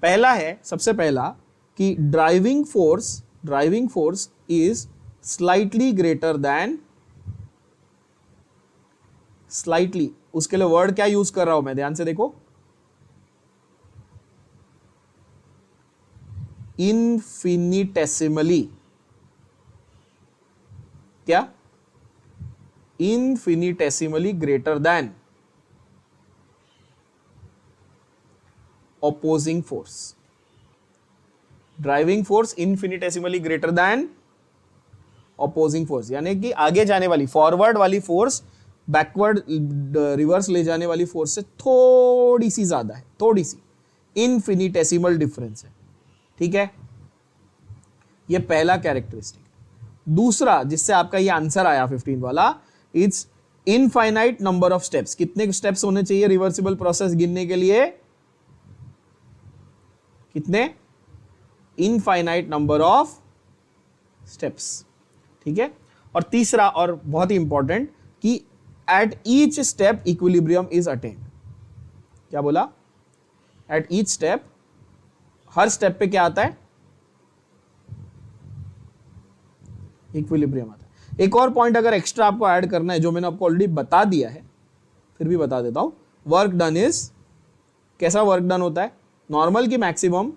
पहला है, सबसे पहला कि driving force is slightly greater than, slightly, उसके लिए वर्ड क्या यूज कर रहा हूं मैं, ध्यान से देखो, इनफिनिटेसिमली। क्या? Infinitesimally greater than opposing force. Driving force infinitesimally greater than opposing force, यानी कि आगे जाने वाली, फॉरवर्ड वाली फोर्स बैकवर्ड रिवर्स ले जाने वाली फोर्स से थोड़ी सी ज्यादा है, थोड़ी सी इनफिनिटेसिमल डिफरेंस है, ठीक है? ये पहला कैरेक्टरिस्टिक। दूसरा जिससे आपका ये आंसर आया 15 वाला, it's infinite number of steps. कितने स्टेप्स होने चाहिए रिवर्सिबल प्रोसेस गिनने के लिए? कितने? इनफाइनाइट नंबर ऑफ स्टेप्स, ठीक है? और तीसरा और बहुत ही इंपॉर्टेंट कि at each step equilibrium is attend. क्या बोला? At each step, her step पे क्या आता है? इक्विलिब्रियम आता है। एक और पॉइंट अगर एक्स्ट्रा आपको ऐड करना है, जो मैंने आपको ऑलरेडी बता दिया है, फिर भी बता देता हूं। वर्क डन इज, कैसा वर्क डन होता है? नॉर्मल की मैक्सिमम,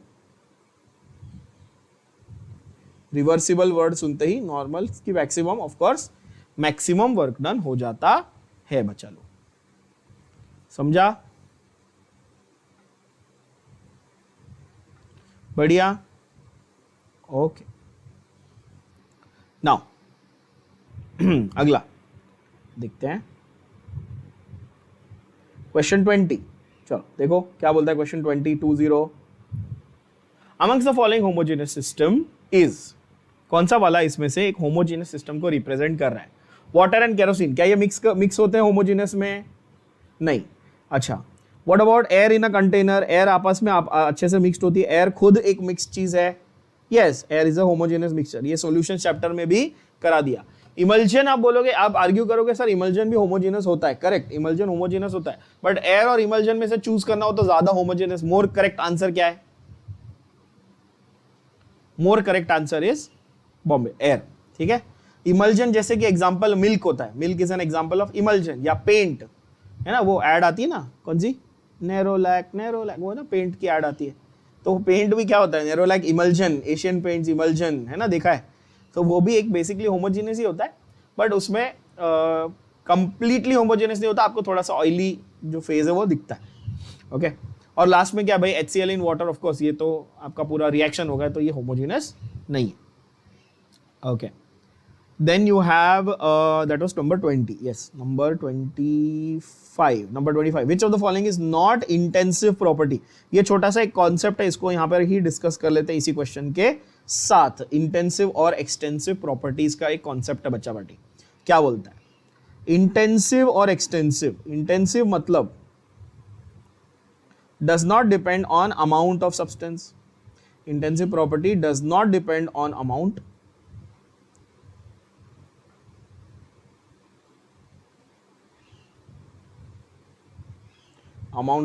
रिवर्सिबल वर्ड सुनते ही नॉर्मल की maximum, of course maximum work done हो जाता है बच्चा लोग। समझा? बढ़िया, ओके। नाउ अगला देखते हैं, क्वेश्चन 20। चलो देखो क्या बोलता है question 20। Amongst the following homogeneous system is, कौन सा वाला इसमें से एक होमोजेनियस सिस्टम को रिप्रेजेंट कर रहा है? वाटर एंड केरोसिन, क्या ये मिक्स होते हैं होमोजेनियस में? नहीं। अच्छा, what about air in a container? Air आपस में अच्छे से मिक्स्ड होती है, एयर खुद एक मिक्स्ड चीज है। Yes, air is a homogeneous mixture, ये सॉल्यूशन चैप्टर में भी करा दिया। इमल्जन आप बोलोगे, आप आर्ग्यू करोगे सर इमल्जन भी होमोजेनियस होता है, करेक्ट, इमल्जन होमोजेनियस होता है, बट एयर और इमल्जन में से चूज करना हो तो ज्यादा होमोजेनियस, मोर करेक्ट आंसर क्या है? More correct answer is Bombay, air, ठीक है? इमल्जन जैसे कि एग्जांपल मिल्क होता है, milk is an example of emulsion, या पेंट है ना, वो ऐड आती है ना, कौन सी? नेरोलैक, वो ना पेंट की ऐड आती है, तो पेंट भी क्या होता है? Nerolac emulsion, Asian paints emulsion, है ना, देखा है? तो वो भी एक बेसिकली होमोजेनियस ही होता है, बट उसमें कंप्लीटली होमोजेनियस नहीं होता, आपको थोड़ा सा ऑयली जो फेज है वो दिखता है, ओके? और लास्ट में क्या भाई? HCl in water, of course ये तो आपका पूरा रिएक्शन होगा, तो ये होमोजेनियस नहीं है, okay? Then you have that was number 20. Yes, number 25. Number 25. Which of the following is not intensive property? ये छोटा सा एक कॉन्सेप्ट है, इसको यहाँ पर ही डिस्कस कर लेते हैं इसी क्वेश्चन के साथ। इंटेंसिव और एक्सटेंसिव प्रॉपर्टीज का एक कॉन्सेप्ट है बच्चा बाटी। क्या बोलता है? इंटेंसिव और एक्सटेंसिव। इंटेंसिव मतलब does not depend on amount of substance. Intensive property does not depend on amount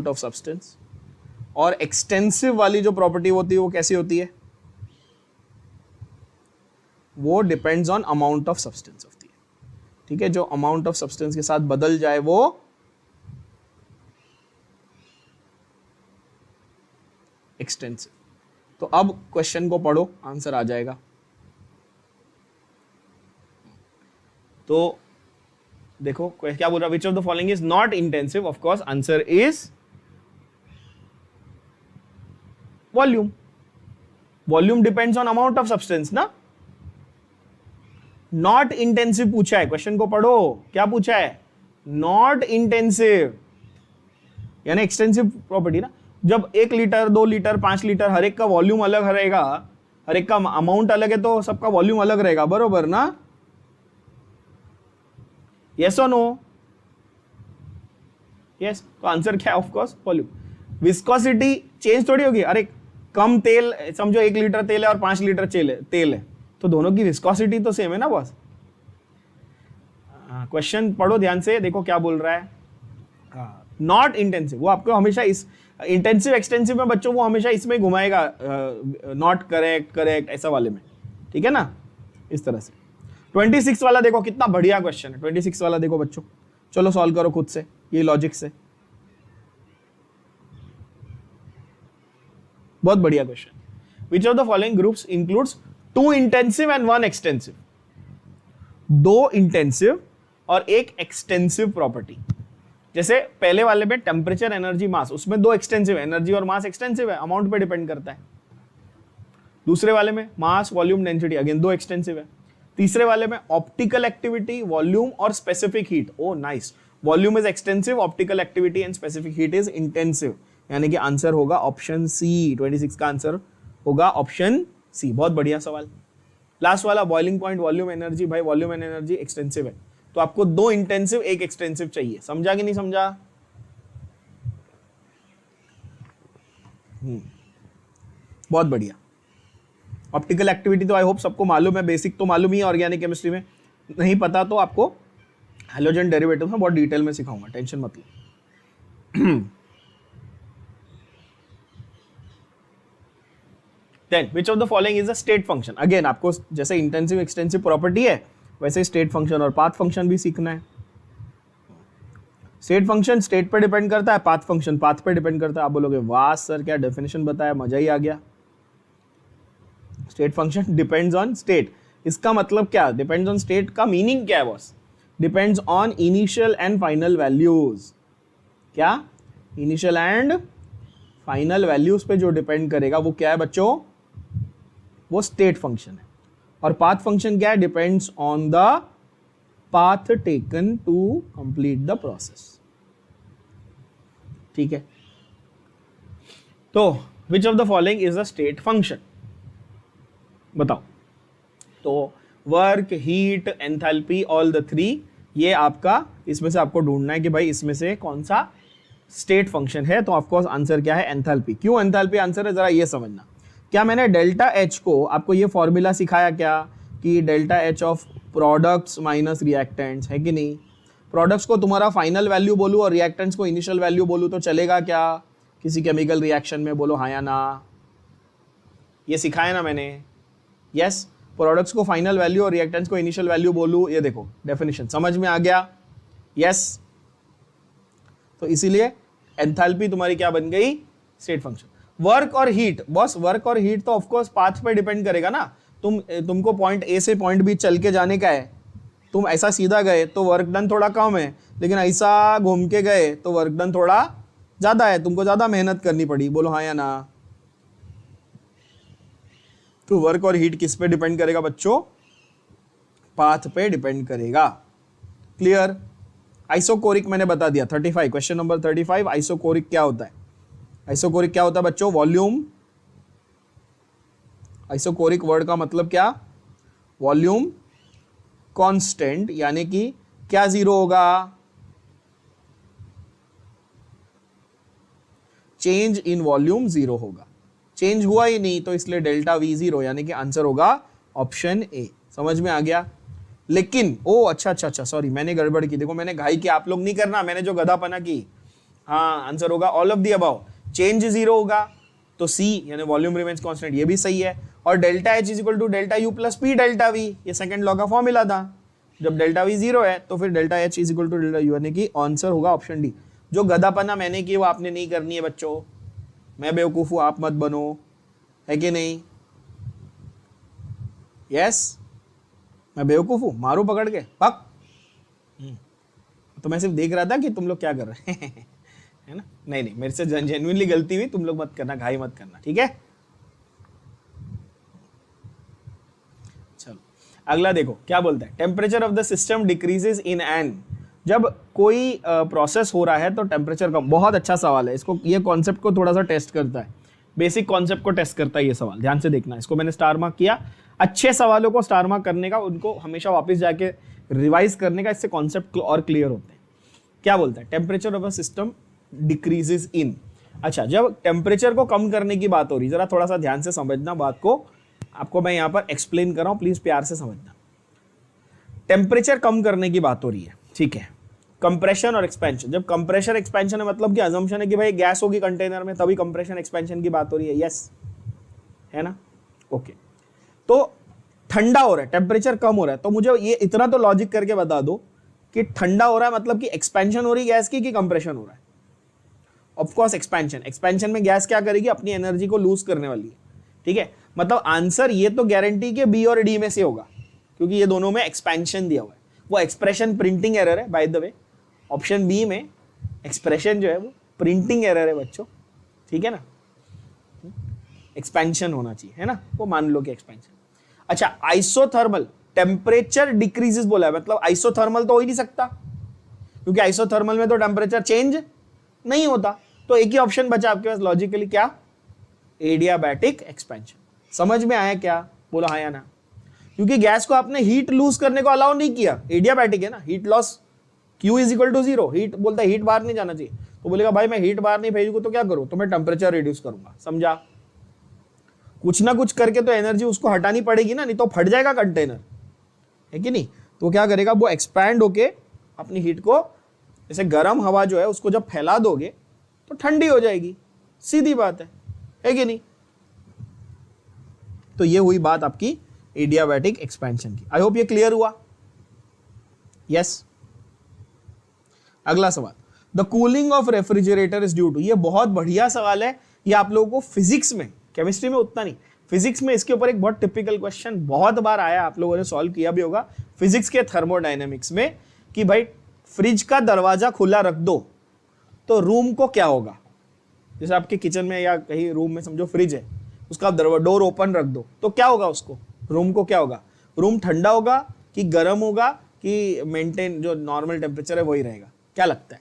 of substance. और एक्सटेंसिव वाली जो प्रॉपर्टी होती है वो कैसी होती है? वो depends on amount of substance होती है, ठीक है? जो अमाउंट ऑफ सब्सटेंस के साथ बदल जाए वो एक्सटेंसिव। तो अब क्वेश्चन को पढ़ो, आंसर आ जाएगा। तो देखो क्या बोल रहा, विच of the following is not intensive? Of course answer is volume. Volume depends on amount of substance ना। नॉट इंटेंसिव पूछा है, क्वेश्चन को पढ़ो, क्या पूछा है? नॉट इंटेंसिव यानी एक्सटेंसिव प्रॉपर्टी ना। जब 1 लीटर 2 लीटर 5 लीटर हर एक का वॉल्यूम अलग रहेगा, हर एक का अमाउंट अलग है तो सबका वॉल्यूम अलग रहेगा, बरोबर ना? यस और नो? यस, तो आंसर क्या है? Of course volume. Viscosity change थोड़ी होगी। अरे कम तेल, समझो 1 लीटर तेल है और 5 लीटर तेल है, तो दोनों की विस्कोसिटी तो सेम है ना बॉस। क्वेश्चन पढ़ो ध्यान से, देखो क्या बोल रहा है। नॉट इंटेंसिव, वो आपको हमेशा इस इंटेंसिव एक्सटेंसिव में बच्चों वो हमेशा इसमें घुमाएगा, नॉट करेक्ट करेक्ट ऐसा वाले में, ठीक है ना, इस तरह से। 26 वाला देखो कितना बढ़िया क्वेश्चन है। 26 वाला देखो बच्चों, चलो सॉल्व करो खुद से, ये लॉजिक से, बहुत बढ़िया question. Which of the following groups includes 2 intensive and 1 extensive? 2 intensive और 1 एक्सटेंसिव प्रॉपर्टी। जैसे पहले वाले में टेम्परेचर, एनर्जी, मास, उसमें 2 एक्सटेंसिव, एनर्जी और मास एक्सटेंसिव है, अमाउंट पे डिपेंड करता है। दूसरे वाले में mass, volume, density, again 2 extensive है। तीसरे वाले में ऑप्टिकल एक्टिविटी, वॉल्यूम और specific heat. Oh nice, volume is extensive, optical activity and specific heat is intensive, यानी कि आंसर होगा ऑप्शन सी। 26 का आंसर होगा ऑप्शन सी। बहुत बढ़िया सवाल। लास्ट वाला बॉइलिंग पॉइंट, वॉल्यूम, एनर्जी, भाई वॉल्यूम एंड एनर्जी एक्सटेंसिव है, तो आपको 2 इंटेंसिव 1 एक्सटेंसिव चाहिए। समझा कि नहीं समझा? बहुत बढ़िया। ऑप्टिकल एक्टिविटी तो आई होप सबको मालूम है, बेसिक तो मालूम ही है ऑर्गेनिक केमिस्ट्री में। नहीं पता तो आपको हैलोजन डेरिवेटिव में बहुत डिटेल में सिखाऊंगा, टेंशन मत लो। Then which of the following is a state function? Again आपको जैसे इंटेंसिव एक्सटेंसिव प्रॉपर्टी है वैसे स्टेट फंक्शन और पाथ फंक्शन भी सीखना है। स्टेट फंक्शन स्टेट पे डिपेंड करता है, पाथ फंक्शन पाथ पे डिपेंड करता है। आप बोलोगे वाह सर क्या डेफिनेशन बताया, मजा ही आ गया। State function depends on state, इसका मतलब क्या? डिपेंड्स ऑन स्टेट का मीनिंग क्या है boss? Depends on initial and final values. क्या? इनिशियल एंड फाइनल वैल्यूज पे जो डिपेंड करेगा वो क्या है बच्चों? वो स्टेट फंक्शन है। और पाथ फंक्शन क्या है? Depends on the path taken to complete the process. ठीक है, तो which of the following is a state function? बताओ। तो work, heat, enthalpy, all the 3, ये आपका इसमें से आपको ढूंढना है कि भाई इसमें से कौन सा स्टेट फंक्शन है। तो ऑफकोर्स आंसर क्या है? एंथैल्पी। क्यों एंथैल्पी आंसर है, जरा ये समझना। क्या मैंने डेल्टा एच को आपको ये फॉर्मूला सिखाया क्या कि delta H of products minus reactants, है कि नहीं? प्रोडक्ट्स को तुम्हारा फाइनल वैल्यू बोलूँ और रिएक्टेंट्स को इनिशियल वैल्यू बोलूँ तो चलेगा क्या किसी केमिकल रिएक्शन में? बोलो हाँ या ना। ये सिखाया ना मैंने? यस, प्रोडक्ट्स को फाइनल वैल्यू और रिएक्टेंट्स को इनिशियल वैल्यू बोलूँ, ये देखो डेफिनेशन समझ में आ गया? यस, तो इसीलिए एंथैल्पी तुम्हारी क्या बन गई? State function. वर्क और हीट, बॉस वर्क और हीट तो ऑफकोर्स पाथ पे डिपेंड करेगा ना। तुमको पॉइंट ए से पॉइंट बी चल के जाने का है, तुम ऐसा सीधा गए तो वर्क डन थोड़ा कम है, लेकिन ऐसा घूम के गए तो वर्क डन थोड़ा ज्यादा है, तुमको ज्यादा मेहनत करनी पड़ी। बोलो हाँ या ना? तो वर्क और हीट किस पे डिपेंड करेगा बच्चों? पाथ पे डिपेंड करेगा। क्लियर? आइसोकोरिक मैंने बता दिया। 35 क्वेश्चन नंबर 35, आइसोकोरिक क्या होता है? आइसोकोरिक क्या होता है बच्चों? वॉल्यूम। आइसोकोरिक वर्ड का मतलब क्या? वॉल्यूम कांस्टेंट, यानी कि क्या जीरो होगा? चेंज इन वॉल्यूम जीरो होगा। चेंज हुआ ही नहीं तो इसलिए डेल्टा वी जीरो, यानी कि आंसर होगा ऑप्शन ए। समझ में आ गया? लेकिन ओ अच्छा सॉरी मैंने गड़बड़ की, देखो मैंने घाई की, आप लोग नहीं करना, मैंने जो गधापना की। हाँ, आंसर होगा all of the above. Change zero होगा तो सी यानी वॉल्यूम रिमेन्स कांस्टेंट, ये भी सही है। और delta H is equal to delta U plus P delta V, ये सेकंड लॉ का फॉर्मूला था। जब डेल्टा वी जीरो है तो फिर delta H is equal to delta U, यानी कि आंसर होगा ऑप्शन डी। जो गधापना मैंने की वो आपने नहीं करनी है बच्चों। मैं बेवकूफ हूं, आप मत बनो, है कि नहीं? यस, मैं बेवकूफ हूं, मारू पकड़ के पक। तो मैं सिर्फ देख रहा था कि तुम लोग क्या कर रहे हैं, है ना? नहीं, मेरे से जेन्युइनली गलती हुई, तुम लोग मत करना, घाई मत करना, ठीक है? चलो अगला देखो क्या बोलता है। Temperature of the system decreases in an, जब कोई प्रोसेस हो रहा है तो टेम्परेचर कम। बहुत अच्छा सवाल है, इसको ये कॉन्सेप्ट को थोड़ा सा टेस्ट करता है। बेसिक कॉन्सेप्ट को टेस्ट करता है ये सवाल, ध्यान से देखना, इसको मैंने स्टार मार्क किया। अच्छे सवालों को स्टार मार्क करने का, उनको हमेशा वापस जाके रिवाइज करने का, इससे कॉन्सेप्ट और क्लियर होते हैं। क्या बोलता है? Temperature of a system decreases इन। अच्छा, जब टेम्परेचर को कम करने की बात हो रही, जरा थोड़ा सा ध्यान से समझना बात को, आपको मैं यहां पर एक्सप्लेन कर रहा हूं, प्लीज प्यार से समझना। टेम्परेचर कम करने की बात हो रही है, ठीक है, कंप्रेशन और एक्सपेंशन। जब कंप्रेशन एक्सपेंशन है मतलब कि अजम्पशन है कि भाई गैस होगी कंटेनर में, तभी कंप्रेशन एक्सपेंशन की बात हो रही है, यस है ना, ओके। तो ठंडा हो रहा है, टेम्परेचर कम हो रहा है, तो मुझे ये इतना तो लॉजिक करके बता दो कि ठंडा हो रहा है मतलब कि एक्सपेंशन हो रही है गैस की कि कंप्रेशन हो रहा है? Of course expansion. एक्सपेंशन में गैस क्या करेगी? अपनी एनर्जी को लूज करने वाली है, ठीक है। मतलब आंसर ये तो गारंटी के बी और डी में से होगा, क्योंकि ये दोनों में एक्सपेंशन दिया हुआ है। वो एक्सप्रेशन प्रिंटिंग एरर है by the way, option B में एक्सप्रेशन जो है वो प्रिंटिंग एरर है बच्चों, ठीक है ना। एक्सपेंशन होना चाहिए, है ना, वो मान लो कि एक्सपेंशन। अच्छा, आइसोथर्मल टेम्परेचर डिक्रीजेस बोला है, मतलब आइसोथर्मल तो हो ही नहीं सकता, क्योंकि आइसोथर्मल में तो टेम्परेचर चेंज नहीं होता। तो एक ही ऑप्शन बचा आपके पास लॉजिकली, क्या? Adiabatic expansion. समझ में आया क्या? बोलो हाँ या ना। क्योंकि गैस को आपने हीट लूज करने को अलाउ नहीं किया, एडियाबैटिक है ना, heat loss Q is equal to 0। Heat बोलता है हीट बाहर नहीं जाना चाहिए, तो बोलेगा भाई मैं हीट बाहर नहीं भेजूंगा तो क्या करूं? तो मैं टेम्परेचर रिड्यूस करूंगा, समझा? कुछ ना कुछ करके तो एनर्जी उसको हटानी पड़ेगी ना, नहीं तो फट जाएगा कंटेनर, है कि नहीं। तो क्या करेगा वो? एक्सपैंड होके अपनी हीट को, जैसे गर्म हवा जो है उसको जब फैला दोगे तो ठंडी हो जाएगी, सीधी बात है कि नहीं। तो ये हुई बात आपकी एडियाबैटिक एक्सपेंशन की। आई होप ये क्लियर हुआ, यस। अगला सवाल, the cooling of refrigerator is due to. ये बहुत बढ़िया सवाल है, ये आप लोगों को फिजिक्स में, केमिस्ट्री में उतना नहीं, फिजिक्स में इसके ऊपर एक बहुत टिपिकल क्वेश्चन बहुत बार आया, आप लोगों ने सॉल्व किया भी होगा फिजिक्स के थर्मोडायनेमिक्स में, कि भाई फ्रिज का दरवाजा खुला रख दो तो रूम को क्या होगा। जैसे आपके किचन में या कहीं रूम में समझो फ्रिज है, उसका डोर ओपन रख दो तो क्या होगा? उसको रूम को क्या होगा? रूम ठंडा होगा कि गर्म होगा कि मेंटेन जो नॉर्मल टेम्परेचर है वही रहेगा? क्या लगता है?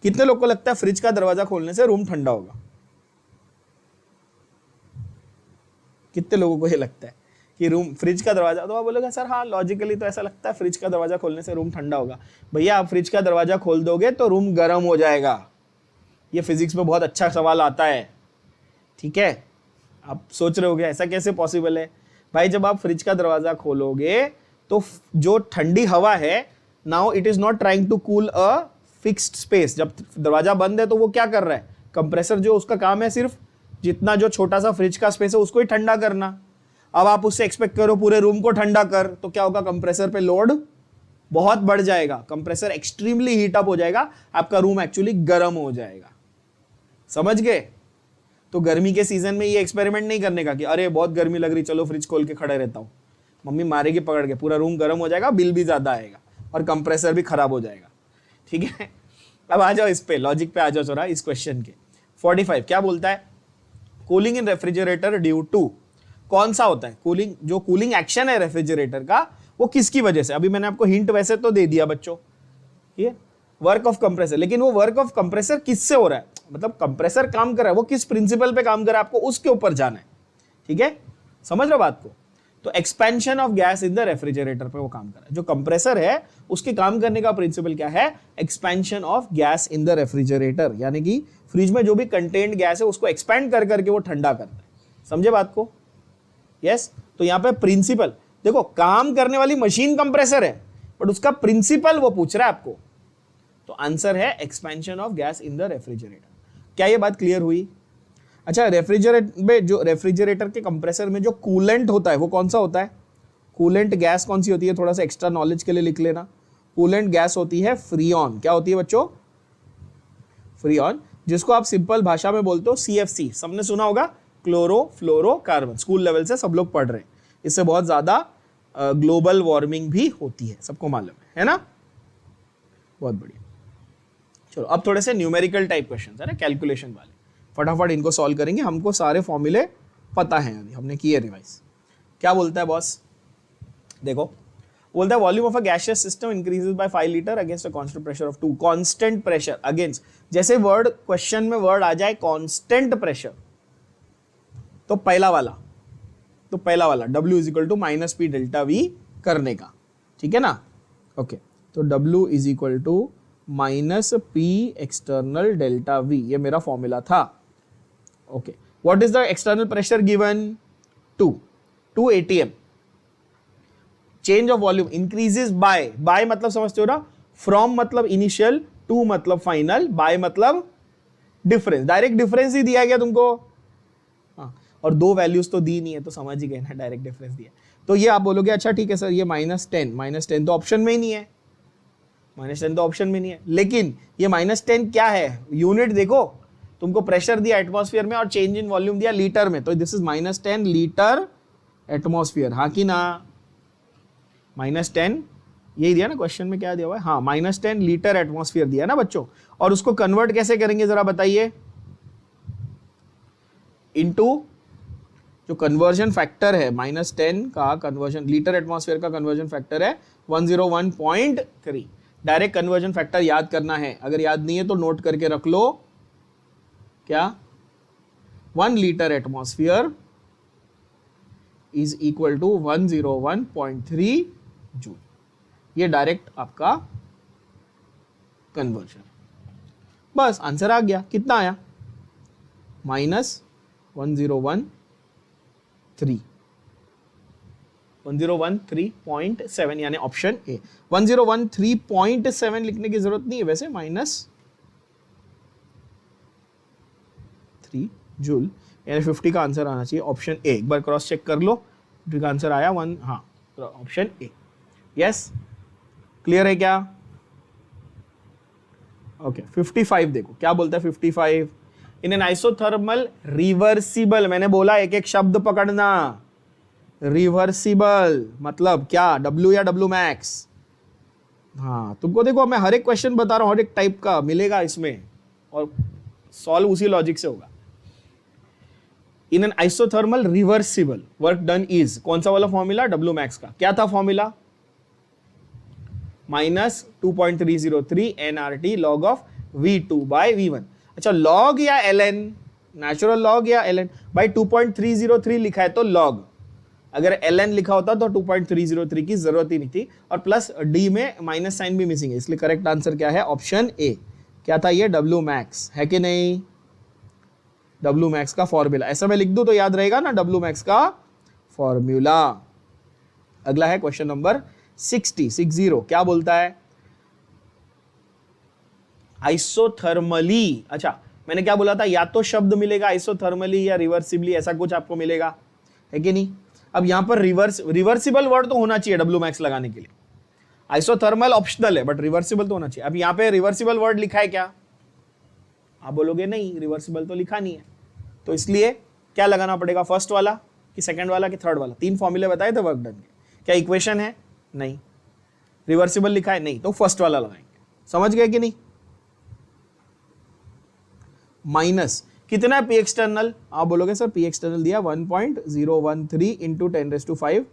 कितने लोग को लगता है फ्रिज का दरवाजा खोलने से रूम ठंडा होगा? कितने लोगों को ये लगता है कि रूम फ्रिज का दरवाजा, तो आप बोलोगे सर हाँ लॉजिकली तो ऐसा लगता है फ्रिज का दरवाजा खोलने से रूम ठंडा होगा। भैया आप फ्रिज का दरवाजा खोल दोगे तो रूम गर्म हो जाएगा। ये फिजिक्स में बहुत अच्छा सवाल आता है, ठीक है। आप सोच रहे होगे ऐसा कैसे पॉसिबल है? भाई जब आप फ्रिज का दरवाजा खोलोगे तो जो ठंडी हवा है, now it is not trying to cool a fixed space. जब दरवाजा बंद है तो वो क्या कर रहा है? कंप्रेसर जो उसका काम है सिर्फ जितना जो छोटा सा फ्रिज का स्पेस है उसको ही ठंडा करना। अब आप उससे एक्सपेक्ट करो पूरे रूम को ठंडा कर, तो क्या होगा? कंप्रेसर पे लोड बहुत बढ़ जाएगा, कंप्रेसर एक्सट्रीमली हीट अप हो जाएगा, आपका रूम एक्चुअली गर्म हो जाएगा। समझ गए? तो गर्मी के सीजन में ये एक्सपेरिमेंट नहीं करने का कि अरे बहुत गर्मी लग रही चलो फ्रिज खोल के खड़े रहता हूं, मम्मी मारेगी पकड़ के, पूरा रूम गर्म हो जाएगा, बिल भी ज्यादा आएगा और कंप्रेसर भी खराब हो जाएगा, ठीक है। अब आ जाओ इस पे, लॉजिक पे आ जाओ जरा इस क्वेश्चन के। 45 क्या बोलता है? Cooling in refrigerator due to. कौन सा होता है कूलिंग? जो कूलिंग एक्शन है रेफ्रिजरेटर का वो किसकी वजह से? अभी मैंने आपको हिंट वैसे तो दे दिया बच्चों, ये वर्क ऑफ कंप्रेसर, लेकिन वो वर्क ऑफ कंप्रेसर किससे हो रहा है? मतलब कंप्रेसर काम कर रहा है वो किस प्रिंसिपल पे काम कर रहा है, आपको उसके ऊपर जाना है, ठीक है। समझ रहे बात को? तो expansion of gas in the refrigerator पे वो काम कर रहा है। जो कंप्रेसर है उसके काम करने का प्रिंसिपल क्या है? Expansion of gas in the refrigerator, यानी कि फ्रिज में जो भी कंटेन्ड गैस है उसको एक्सपेंड कर करके वो ठंडा करता है। समझे बात को? यस। तो यहां पे प्रिंसिपल देखो, काम करने वाली मशीन कंप्रेसर है बट उसका प्रिंसिपल वो पूछ रहा है आपको। तो आंसर है expansion of gas in the refrigerator. क्या ये बात क्लियर हुई? अच्छा, रेफ्रिजरेटर में जो रेफ्रिजरेटर के कंप्रेसर में जो कूलेंट होता है वो कौन सा होता है? कूलेंट गैस कौन सी होती है? थोड़ा सा एक्स्ट्रा नॉलेज के लिए लिख लेना। कूलेंट गैस होती है फ्रीऑन। क्या होती है बच्चों? फ्रीऑन, जिसको आप सिंपल भाषा में बोलते हो CFC। सबने सुना होगा, क्लोरोफ्लोरोकार्बन, स्कूल लेवल से सब लोग पढ़ रहे हैं। इससे बहुत ज्यादा ग्लोबल वार्मिंग भी होती है, सबको मालूम है ना। बहुत बढ़िया। चलो अब थोड़े से न्यूमेरिकल टाइप क्वेश्चंस है ना, कैलकुलेशन वाले, फटाफट इनको सॉल्व करेंगे। हमको सारे फॉर्मूले पता हैं, अभी हमने किए रिवाइज। क्या बोलता है बॉस? देखो, बोलता है volume of a gaseous system increases by 5 litre against a constant pressure of 2। Constant pressure against, जैसे वर्ड क्वेश्चन में वर्ड आ जाए कांस्टेंट प्रेशर तो पहला वाला W is equal to minus P delta V करने का, ठीक है ना। ओके, तो W is equal to minus P external delta V, ये मेरा फॉर्मूला था। Okay, what is the external pressure given? 2 atm। Change of volume increases by मतलब समझते हो ना, फ्रॉम मतलब इनिशियल, टू मतलब फाइनल, बाय मतलब डिफरेंस, डायरेक्ट डिफरेंस ही दिया गया तुमको। हाँ, और दो वैल्यूज तो दी नहीं है, तो समझ ही गए ना, डायरेक्ट डिफरेंस दिया। तो ये आप बोलोगे अच्छा ठीक है सर, ये -10 तो ऑप्शन में ही नहीं है, -10 तो ऑप्शन में नहीं है। लेकिन ये -10 क्या है, यूनिट देखो, तुमको प्रेशर दिया एटमॉस्फेयर में और चेंज इन वॉल्यूम दिया लीटर में, तो दिस इज -10 लीटर एटमॉस्फेयर, हाँ कि ना। -10 यही दिया ना क्वेश्चन में, क्या दिया हुआ है, हाँ -10 लीटर एटमॉस्फेयर दिया ना बच्चों। और उसको कन्वर्ट कैसे करेंगे जरा बताइए, इनटू जो कन्वर्जन फैक्टर है, -10 का कन्वर्जन, लीटर एटमॉस्फेयर का कन्वर्जन फैक्टर है 101.3। डायरेक्ट कन्वर्जन फैक्टर याद करना है, अगर याद नहीं है तो नोट करके रख लो, क्या 1 litre atmosphere is equal to 101.3 joule. ये डायरेक्ट आपका कन्वर्जन, बस आंसर आ गया। कितना आया? -1013.7 यानी ऑप्शन ए। 1013.7 लिखने की जरूरत नहीं है वैसे, -3 जूल यानी 50 का आंसर आना चाहिए ऑप्शन ए। एक बार क्रॉस चेक कर लो, 50 का आंसर आया 1, हाँ ऑप्शन ए। यस, क्लियर है क्या? ओके, 55 देखो क्या बोलता है 55। इन एन आइसोथर्मल रिवर्सिबल, मैंने बोला एक एक शब्द पकड़ना, रिवर्सिबल मतलब क्या, W या W मैक्स। हाँ तुमको देखो मैं हर एक क्वेश्चन बता रहा हूँ, हर एक टाइप का मिलेगा इसमें और सॉल्व उसी लॉजिक से होगा। In an isothermal reversible work done is, कौन सा वाला फॉर्मूला, W मैक्स का क्या था formula, -2.303 nRT log of V2 by V1। अच्छा log या ln, नेचुरल log या ln, भाई 2.303 लिखा है तो log, अगर ln लिखा होता तो 2.303 की जरूरत ही नहीं थी, और प्लस d में माइनस साइन भी मिसिंग है, इसलिए करेक्ट आंसर क्या है, ऑप्शन ए। क्या था ये, W मैक्स है कि नहीं, W मैक्स का फॉर्मूला, ऐसा मैं लिख दूं तो याद रहेगा ना, W मैक्स का फॉर्मूला। अगला है क्वेश्चन नंबर 60 क्या बोलता है, आइसोथर्मली। अच्छा मैंने क्या बोला था, या तो शब्द मिलेगा आइसोथर्मली या रिवर्सिबली, ऐसा कुछ आपको मिलेगा, है कि नहीं। अब यहां पर रिवर्सिबल वर्ड तो होना चाहिए W मैक्स लगाने के लिए, आइसोथर्मल ऑप्शनल है बट रिवर्सिबल तो होना चाहिए। अब यहां पे रिवर्सिबल वर्ड लिखा है क्या, आप बोलोगे नहीं रिवर्सिबल तो लिखा नहीं है, तो इसलिए क्या लगाना पड़ेगा, फर्स्ट वाला कि सेकंड वाला कि थर्ड वाला। 3 फॉर्मूले बताए थे वर्क डन के, क्या इक्वेशन है, नहीं, रिवर्सिबल लिखा है, नहीं, तो फर्स्ट वाला लगाएंगे। समझ गए कि नहीं। माइनस कितना है पी एक्सटर्नल, आप बोलोगे सर पी एक्सटर्नल दिया 1.013 इंटू 10⁵,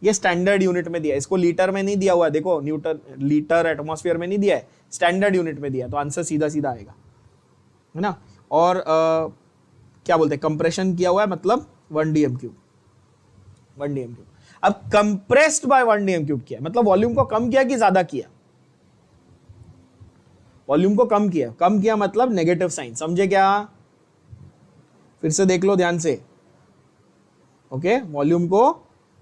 ये स्टैंडर्ड यूनिट में दिया है, इसको लीटर में नहीं दिया हुआ है, देखो न्यूटन, लीटर एटमॉस्फेयर में नहीं दिया है, स्टैंडर्ड यूनिट में दिया, तो आंसर सीधा सीधा आएगा, है ना। और क्या बोलते हैं, कंप्रेशन किया हुआ है मतलब 1 dm3। अब कंप्रेस्ड बाय 1 dm3 किया मतलब वॉल्यूम को कम किया कि ज्यादा किया, वॉल्यूम को कम किया मतलब नेगेटिव साइन, समझे क्या, फिर से देख लो ध्यान से। ओके, वॉल्यूम को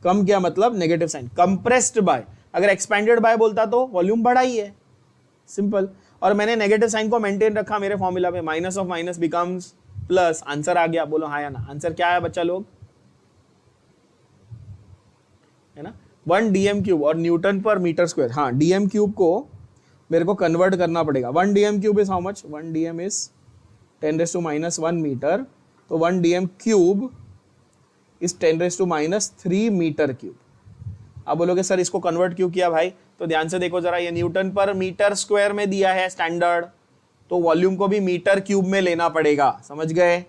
कम किया मतलब नेगेटिव साइन, कंप्रेस्ड बाय, अगर एक्सपेंडेड बाय बोलता तो वॉल्यूम बढ़ा ही है, सिंपल। और मैंने नेगेटिव साइन को मेंटेन रखा मेरे फॉर्मूला में, minus of minus becomes plus, answer आ गया, बोलो हाँ या ना। आंसर क्या है बच्चा लोग, है ना, 1 dm3 और न्यूटन पर मीटर स्क्वायर। हाँ dm3 को मेरे को कन्वर्ट करना पड़ेगा, 1 dm3 is how much, 1 dm is 10⁻⁻1 metre, तो 1 dm3 इज 10⁻³ मीटर क्यूब। आप बोलोगे सर इसको कन्वर्ट क्यों किया भाई, तो ध्यान से देखो जरा, ये न्यूटन पर मीटर स्क्वायर में दिया है स्टैंडर्ड, तो वॉल्यूम को भी मीटर क्यूब में लेना पड़ेगा, समझ गए,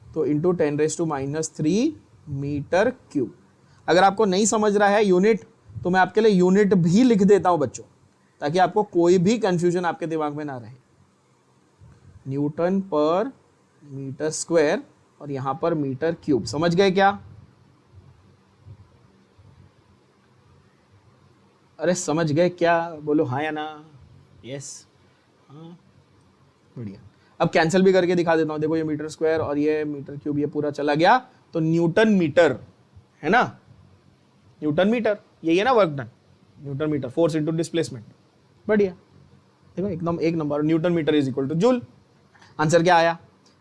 तो इंटू 10⁻³ मीटर क्यूब। अगर आपको नहीं समझ रहा है यूनिट, तो मैं आपके लिए यूनिट भी लिख देता हूं बच्चों, ताकि आपको कोई भी कंफ्यूजन आपके दिमाग में ना रहे। न्यूटन पर मीटर स्क्वायर और यहां पर मीटर क्यूब। समझ गए क्या? अरे समझ गए क्या? बोलो हाँ या ना। यस, हाँ, बढ़िया। अब कैंसिल भी करके दिखा देता हूं। देखो ये मीटर स्क्वायर और ये मीटर क्यूब ये पूरा चला गया, तो न्यूटन मीटर है ना, न्यूटन मीटर, यही है ना work done, newton metre, force into displacement. बढ़िया, देखो एकदम एक नंबर। Newton metre is equal to joule. Answer क्या आया?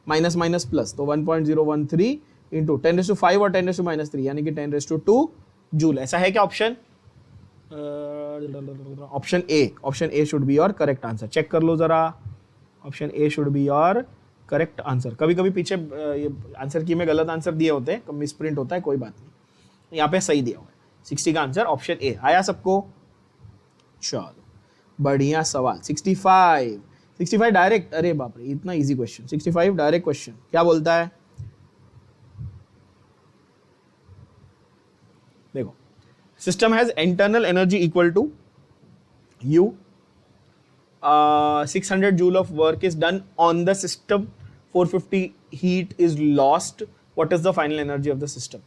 माइनस माइनस प्लस, तो 1.013 इंटू 10⁵ और 10⁻³ यानी कि 10⁻² जूल। ऐसा है क्या option? Option A should be your correct answer. Check कर लो जरा, option A should be your correct answer. कभी कभी पीछे ये आंसर की में गलत आंसर दिए होते हैं, मिस प्रिंट होता है, कोई बात नहीं, यहाँ पे सही दिया हुआ है। 60 का आंसर ऑप्शन ए आया सबको। चलो बढ़िया सवाल। 65 डायरेक्ट, अरे बाप रे इतना इजी क्वेश्चन। 65 डायरेक्ट क्वेश्चन क्या बोलता है? देखो, system has internal energy equal to U, 600 joule of work is done on the system, 450 heat is lost, what is the final energy of the system?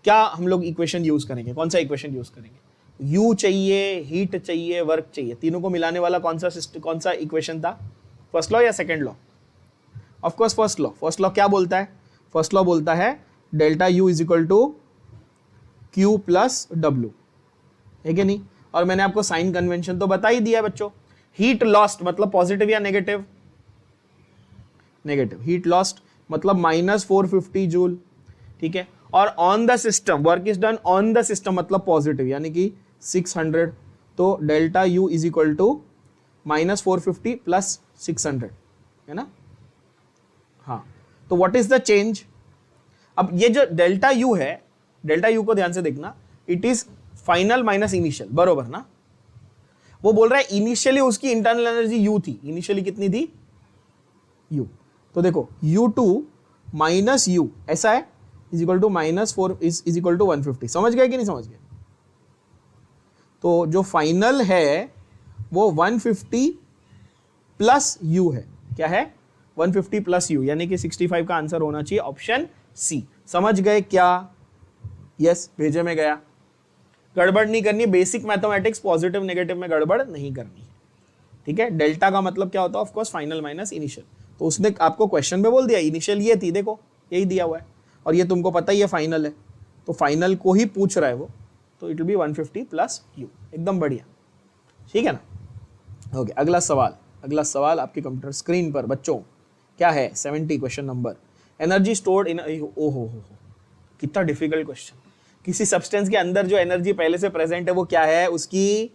क्या हम लोग इक्वेशन यूज करेंगे? कौन सा इक्वेशन यूज करेंगे? U चाहिए, heat चाहिए, work चाहिए, तीनों को मिलाने वाला कौन सा इक्वेशन था? फर्स्ट लॉ या second law? Of course first law. First law क्या बोलता है? फर्स्ट लॉ बोलता है delta U is equal to Q plus W, है कि नहीं? और मैंने आपको साइन कन्वेंशन तो बता ही दिया बच्चों। हीट लॉस्ट मतलब पॉजिटिव या नेगेटिव? नेगेटिव। हीट लॉस्ट मतलब -450 जूल, ठीक है। और on the system, work is done on the system मतलब पॉजिटिव यानी कि 600, तो delta U is equal to -450 plus 600, है ना? हाँ, तो व्हाट इज द चेंज? अब ये जो डेल्टा U है, डेल्टा U को ध्यान से देखना, it is final minus initial, बरोबर ना? वो बोल रहा है इनिशियली उसकी इंटरनल एनर्जी U थी, इनिशियली कितनी थी? U। तो देखो U2 माइनस U ऐसा है, is equal to -4 is equal to 150। समझ गए कि नहीं समझ गए? तो जो फाइनल है वो 150 प्लस U है। क्या है? 150 प्लस U, यानी कि 65 का आंसर होना चाहिए ऑप्शन सी। समझ गए क्या? यस, भेजे में गया। गड़बड़ नहीं करनी, बेसिक मैथमेटिक्स पॉजिटिव नेगेटिव में गड़बड़ नहीं करनी है, ठीक है। डेल्टा का मतलब क्या होता है? Of course final minus initial. तो उसने आपको क्वेश्चन में बोल दिया इनिशियल ये थी, देखो यही दिया हुआ है, और ये तुमको पता ही है फाइनल है, तो फाइनल को ही पूछ रहा है वो, तो it will be 150 plus U। एकदम बढ़िया, ठीक है ना? ओके, अगला सवाल आपके कंप्यूटर स्क्रीन पर बच्चों क्या है? 70 question number. Energy stored in, ओहो कितना डिफिकल्ट क्वेश्चन। किसी सब्सटेंस के अंदर जो एनर्जी पहले से प्रेजेंट है वो क्या है? उसकी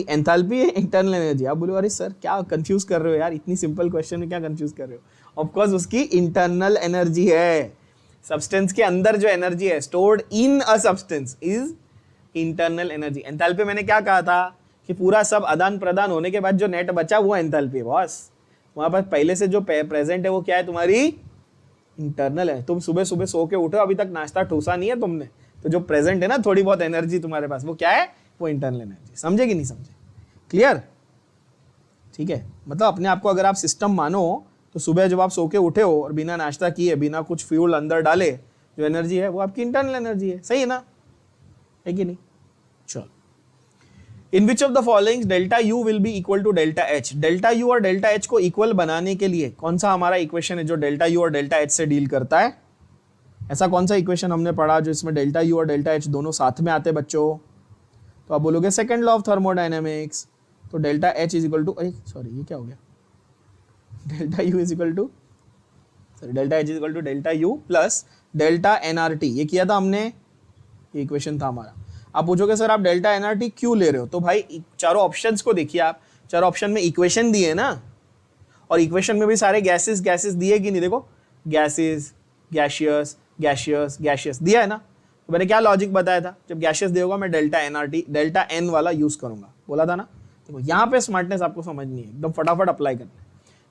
एंथैल्पी है, इंटरनल एनर्जी। आप बोलो अरे सर क्या कंफ्यूज कर रहे हो यार, इतनी सिंपल क्वेश्चन में क्या कंफ्यूज कर रहे हो? ऑफ कोर्स उसकी इंटरनल एनर्जी है। सब्सटेंस के अंदर जो एनर्जी है stored in a substance is internal energy. Enthalpy मैंने क्या कहा था कि पूरा सब आदान प्रदान होने के बाद जो नेट बचा वो एंथैल्पी है बॉस। वहां पर पहले से जो प्रेजेंट है वो क्या है? तुम्हारी इंटरनल है। तुम सुबह सुबह सो के उठो, अभी तक नाश्ता ठूसा नहीं है तुमने, तो जो प्रेजेंट है ना थोड़ी बहुत एनर्जी तुम्हारे पास, वो क्या है? वो इंटरनल एनर्जी। समझे कि नहीं समझे? क्लियर? ठीक है, मतलब अपने आप को अगर आप सिस्टम मानो तो सुबह जब आप सो के उठे हो और बिना नाश्ता किए, बिना कुछ फ्यूल अंदर डाले, जो एनर्जी है वो आपकी इंटरनल एनर्जी है। सही है ना? है कि नहीं? चलो, in which of the following delta U will be equal to delta H? Delta U और डेल्टा H को इक्वल बनाने के लिए कौन सा हमारा इक्वेशन है जो डेल्टा U और डेल्टा H से डील करता है? ऐसा कौन सा इक्वेशन हमने पढ़ा जो इसमें डेल्टा U और डेल्टा H दोनों साथ में आते बच्चों? तो आप बोलोगे सेकंड लॉ ऑफ थर्मोडायनेमिक्स। तो delta H is equal to, अरे सॉरी ये क्या हो गया? Delta U is equal to, sorry delta H is equal to delta U plus delta nRT। ये किया था हमने, ये इक्वेशन था हमारा। आप पूछोगे सर आप डेल्टा nRT क्यों ले रहे हो? तो भाई चारों ऑप्शंस को देखिए आप, चारों ऑप्शन में इक्वेशन दिए ना, और इक्वेशन में भी सारे गैसेस दिए कि नहीं? देखो गैसेस, गैशियस, गैशियस, गैशियस दिया है ना। तो मैंने क्या लॉजिक बताया था? जब गैशियस दिया होगा मैं डेल्टा nRT, डेल्टा n वाला यूज करूंगा, बोला था ना। देखो यहाँ पे स्मार्टनेस आपको समझनी है, एकदम फटाफट अप्लाई करना है,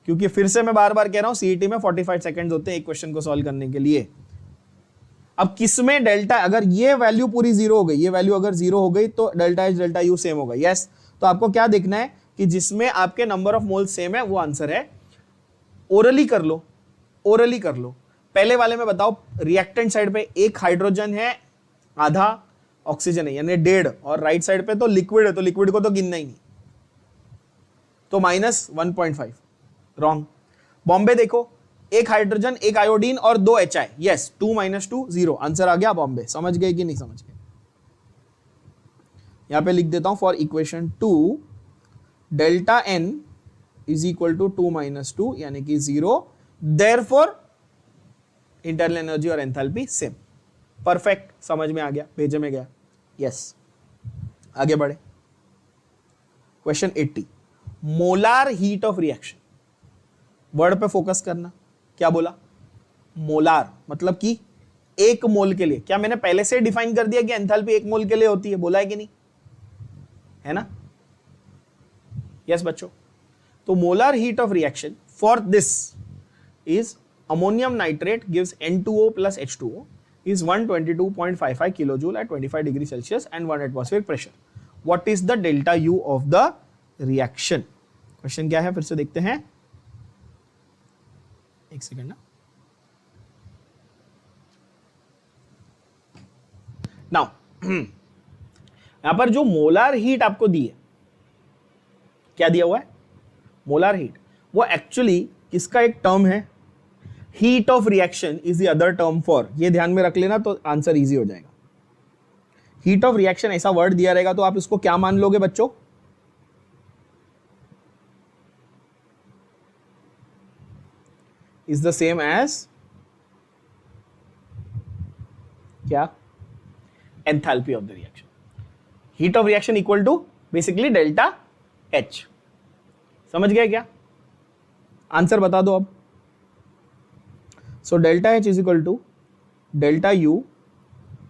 क्योंकि फिर से मैं बार बार कह रहा हूँ सीईटी में 45 सेकंड होते हैं एक क्वेश्चन को सॉल्व करने के लिए। अब किसमें डेल्टा, अगर ये वैल्यू पूरी जीरो हो गई, ये वैल्यू अगर जीरो हो गई तो delta H delta U same होगा। यस, तो आपको क्या देखना है कि जिसमें आपके नंबर ऑफ मोल्स सेम है वो आंसर है। ओरली कर लो, ओरली कर लो। पहले वाले में बताओ, रिएक्टेंट साइड पे एक हाइड्रोजन है, आधा ऑक्सीजन है, यानी 1.5, और राइट साइड पे तो लिक्विड है, तो लिक्विड को तो गिनना ही नहीं, तो -1.5 रॉन्ग। बॉम्बे देखो, एक हाइड्रोजन, एक आयोडीन और 2 HI, यस 2 - 2 0, आंसर आ गया बॉम्बे। समझ गए कि नहीं समझ गए? यहां पे लिख देता हूं for equation 2 delta N is equal to 2 - 2 यानी कि 0, देयरफॉर इंटरनल एनर्जी और एंथैल्पी सेम। परफेक्ट, समझ में आ गया, पेज में गया, यस। आगे बढ़े, question 80, molar heat of reaction. Word पे फोकस करना, क्या बोला? मोलार, मतलब कि एक मोल के लिए। क्या मैंने पहले से डिफाइन कर दिया कि एंथैल्पी एक मोल के लिए होती है? बोला है कि नहीं? है ना? यस बच्चों। तो molar heat of reaction for this is ammonium nitrate gives N2O plus H2O is 122.55 kilojoule at 25 degree Celsius and 1 atmospheric pressure. What is the delta U of the reaction? Question क्या है फिर से देखते हैं, एक second ना। Now यहां पर जो मोलार हीट आपको दी है, क्या दिया हुआ है? मोलार हीट, वो एक्चुअली किसका एक टर्म है? Heat of reaction is the other term for, ये ध्यान में रख लेना तो आंसर इजी हो जाएगा। हीट ऑफ रिएक्शन ऐसा वर्ड दिया रहेगा तो आप इसको क्या मान लोगे बच्चों? इज द सेम एज क्या? Enthalpy of the reaction. Heat of reaction equal to basically delta H। समझ गए क्या? आंसर बता दो अब। So delta H is equal to delta U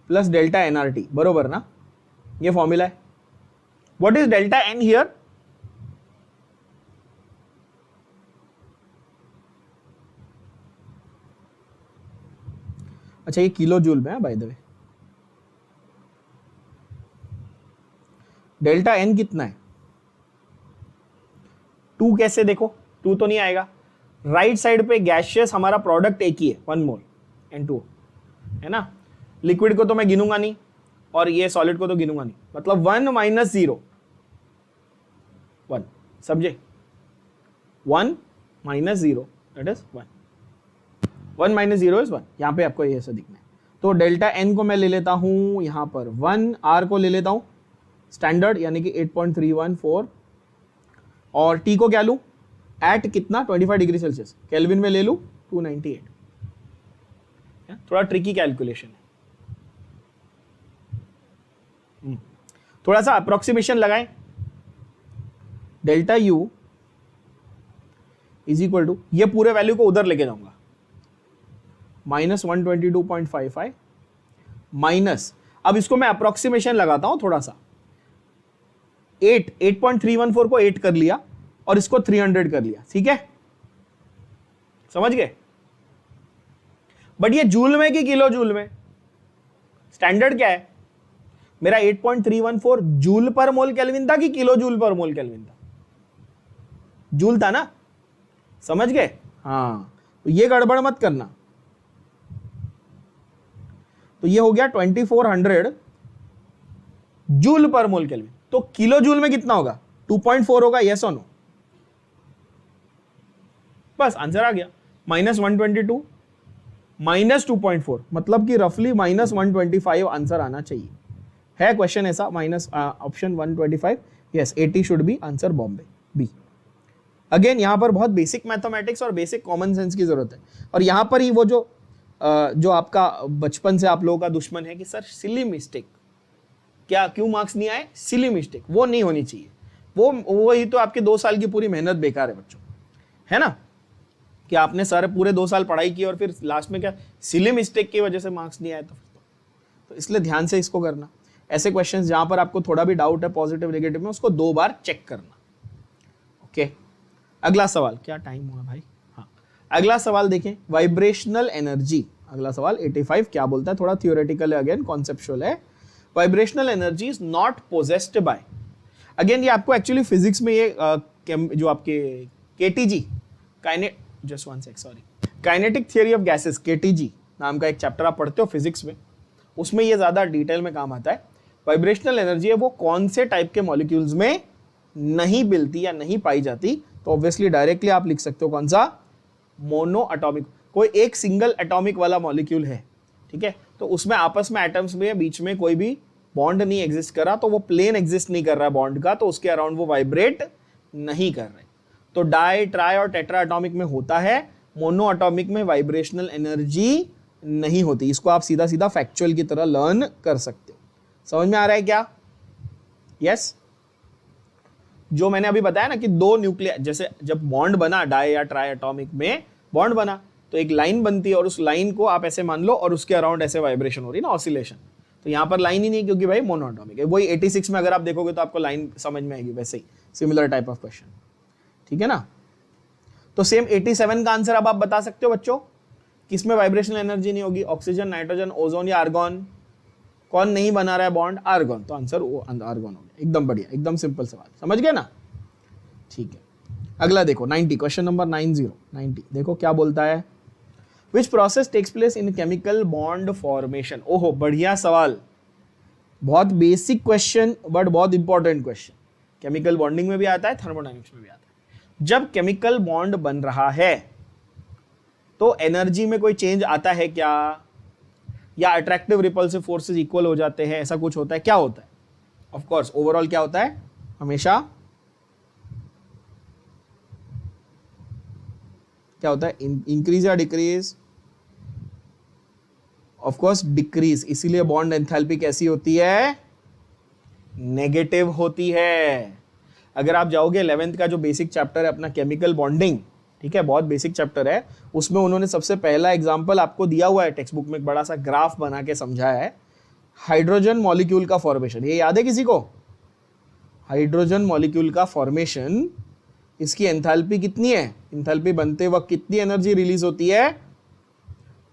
plus delta nRT, बरोबर ना? ये फॉर्मूला है। What is delta N here? अच्छा, ये किलो जूल में है by the way. Delta N कितना है? 2 कैसे? देखो 2 तो नहीं आएगा। राइट साइड पे गैशियस हमारा प्रोडक्ट एक ही है, 1 मोल N2O, है ना? लिक्विड को तो मैं गिनूंगा नहीं और ये सॉलिड को तो गिनूंगा नहीं, मतलब 1 - 0 1, समझे? 1 - 0 दैट इज 1, 1 - 0 इज 1। यहां पे आपको ये ऐसा दिखना है। तो डेल्टा N को मैं ले लेता हूं यहां पर 1, R को ले लेता हूं स्टैंडर्ड यानी कि 8.314, और T को क्या लूं? एट कितना? 25 डिग्री सेल्सियस, केल्विन में ले लूं 298। थोड़ा ट्रिकी कैलकुलेशन है, थोड़ा सा अप्रोक्सीमेशन लगाएं। Delta U is equal to, ये पूरे वैल्यू को उधर लेके जाऊंगा, -122.55 माइनस, अब इसको मैं अप्रोक्सीमेशन लगाता हूं थोड़ा सा, 8.314 को 8 कर लिया और इसको 300 कर लिया, ठीक है? समझ गए? बट ये जूल में कि किलो जूल में? स्टैंडर्ड क्या है मेरा? 8.314 जूल पर मोल केल्विन था कि किलो जूल पर मोल केल्विन था? जूल था ना? समझ गए? हाँ, तो ये गड़बड़ मत करना। तो ये हो गया 2400 जूल पर मोल केल्विन। तो किलो जूल में कितना होगा? 2.4 होगा, यस और नो? बस आंसर आ गया, -122 - 2.4, मतलब कि रफली -125 आंसर आना चाहिए। है क्वेश्चन ऐसा, minus option 125, yes 80 should be answer, बॉम्बे बी। अगेन यहां पर बहुत बेसिक मैथमेटिक्स और बेसिक कॉमन सेंस की जरूरत है। और यहां पर ही वो जो आपका बचपन से आप लोगों का दुश्मन है कि सर सिली मिस्टेक, क्या क्यों मार्क्स नहीं आए? सिली मिस्टेक, वो नहीं होनी चाहिए। वही तो आपके 2 साल की पूरी मेहनत बेकार है बच्चों, है ना? कि आपने सारे पूरे 2 साल पढ़ाई की और फिर लास्ट में क्या सिली मिस्टेक की वजह से मार्क्स नहीं आए? तो इसलिए ध्यान से इसको करना। ऐसे क्वेश्चंस जहां पर आपको थोड़ा भी डाउट है पॉजिटिव नेगेटिव में, उसको 2 बार चेक करना। ओके, अगला सवाल, क्या टाइम हुआ भाई? हाँ, अगला सवाल देखें, वाइब्रेशनल एनर्जी। अगला सवाल 85 क्या बोलता है? थोड़ा थियोरेटिकल है, अगेन कॉन्सेप्चुअल है। Vibrational energy is not possessed by, again ये आपको एक्चुअली फिजिक्स में ये जो आपके KTG kinet, just one sec, sorry, kinetic theory of gases, KTG नाम का एक चैप्टर आप पढ़ते हो फिजिक्स में, उसमें ये ज्यादा डिटेल में काम आता है। वाइब्रेशनल एनर्जी है वो कौन से टाइप के मॉलिक्यूल्स में नहीं मिलती या नहीं पाई जाती, तो ऑब्वियसली डायरेक्टली आप लिख सकते हो कौन सा, मोनो एटॉमिक। कोई एक सिंगल एटॉमिक वाला मॉलिक्यूल है, ठीक है, तो उसमें आपस में एटम्स में बीच में कोई भी बॉन्ड नहीं एग्जिस्ट करा, तो वो प्लेन एग्जिस्ट नहीं कर रहा है बॉन्ड का, तो उसके अराउंड वो वाइब्रेट नहीं कर रहे। तो डाई, ट्राई और टेट्रा एटॉमिक में होता है, मोनो एटॉमिक में वाइब्रेशनल एनर्जी नहीं होती। इसको आप सीधा सीधा फैक्चुअल की तरह लर्न कर सकते हो। समझ में आ रहा है क्या? यस। जो मैंने अभी बताया ना कि दो न्यूक्लियर, जैसे जब बॉन्ड बना डाई या ट्राई एटॉमिक में बॉन्ड बना, तो एक लाइन बनती है और उस लाइन को आप ऐसे मान लो और उसके अराउंड ऐसे वाइब्रेशन हो रही है ना, ऑसिलेशन। तो यहाँ पर लाइन ही नहीं, क्योंकि भाई मोनोएटॉमिक है। वही 86 में अगर आप देखोगे तो आपको लाइन समझ में आएगी, वैसे ही सिमिलर टाइप ऑफ क्वेश्चन, ठीक है ना। तो सेम 87 का आंसर अब आप बता सकते हो बच्चों, किसमें वाइब्रेशनल एनर्जी नहीं होगी? ऑक्सीजन, नाइट्रोजन, ओजोन या आर्गॉन? कौन नहीं बना रहा है बॉन्ड? आर्गॉन। तो आंसर आर्गॉन हो गया। एकदम बढ़िया, एकदम सिंपल सवाल, समझ गए ना? ठीक है, अगला देखो 90, क्वेश्चन नंबर 90 देखो क्या बोलता है। Which process takes place in chemical bond formation? ओहो बढ़िया सवाल, बहुत बेसिक क्वेश्चन बट बहुत इंपॉर्टेंट क्वेश्चन। केमिकल बॉन्डिंग में भी आता है, थर्मोडायनेमिक्स में भी आता है। जब केमिकल बॉन्ड बन रहा है तो एनर्जी में कोई चेंज आता है क्या, या अट्रैक्टिव रिपल्सिव फोर्सेस इक्वल हो जाते हैं, ऐसा कुछ होता है? क्या होता है? ऑफ कोर्स ओवरऑल क्या होता है, हमेशा क्या होता है, इंक्रीज या डिक्रीज? Of course decrease. इसीलिए बॉन्ड एंथैल्पी कैसी होती है? नेगेटिव होती है। अगर आप जाओगे 11th का जो बेसिक चैप्टर है अपना केमिकल बॉन्डिंग, ठीक है, बहुत बेसिक चैप्टर है, उसमें उन्होंने सबसे पहला एग्जांपल आपको दिया हुआ है टेक्स्ट बुक में, एक बड़ा सा ग्राफ बना के समझाया है, हाइड्रोजन मॉलिक्यूल का फॉर्मेशन। ये याद है किसी को? हाइड्रोजन मॉलिक्यूल का फॉर्मेशन, इसकी एंथैल्पी कितनी है? एंथैल्पी बनते वक्त कितनी एनर्जी रिलीज होती है?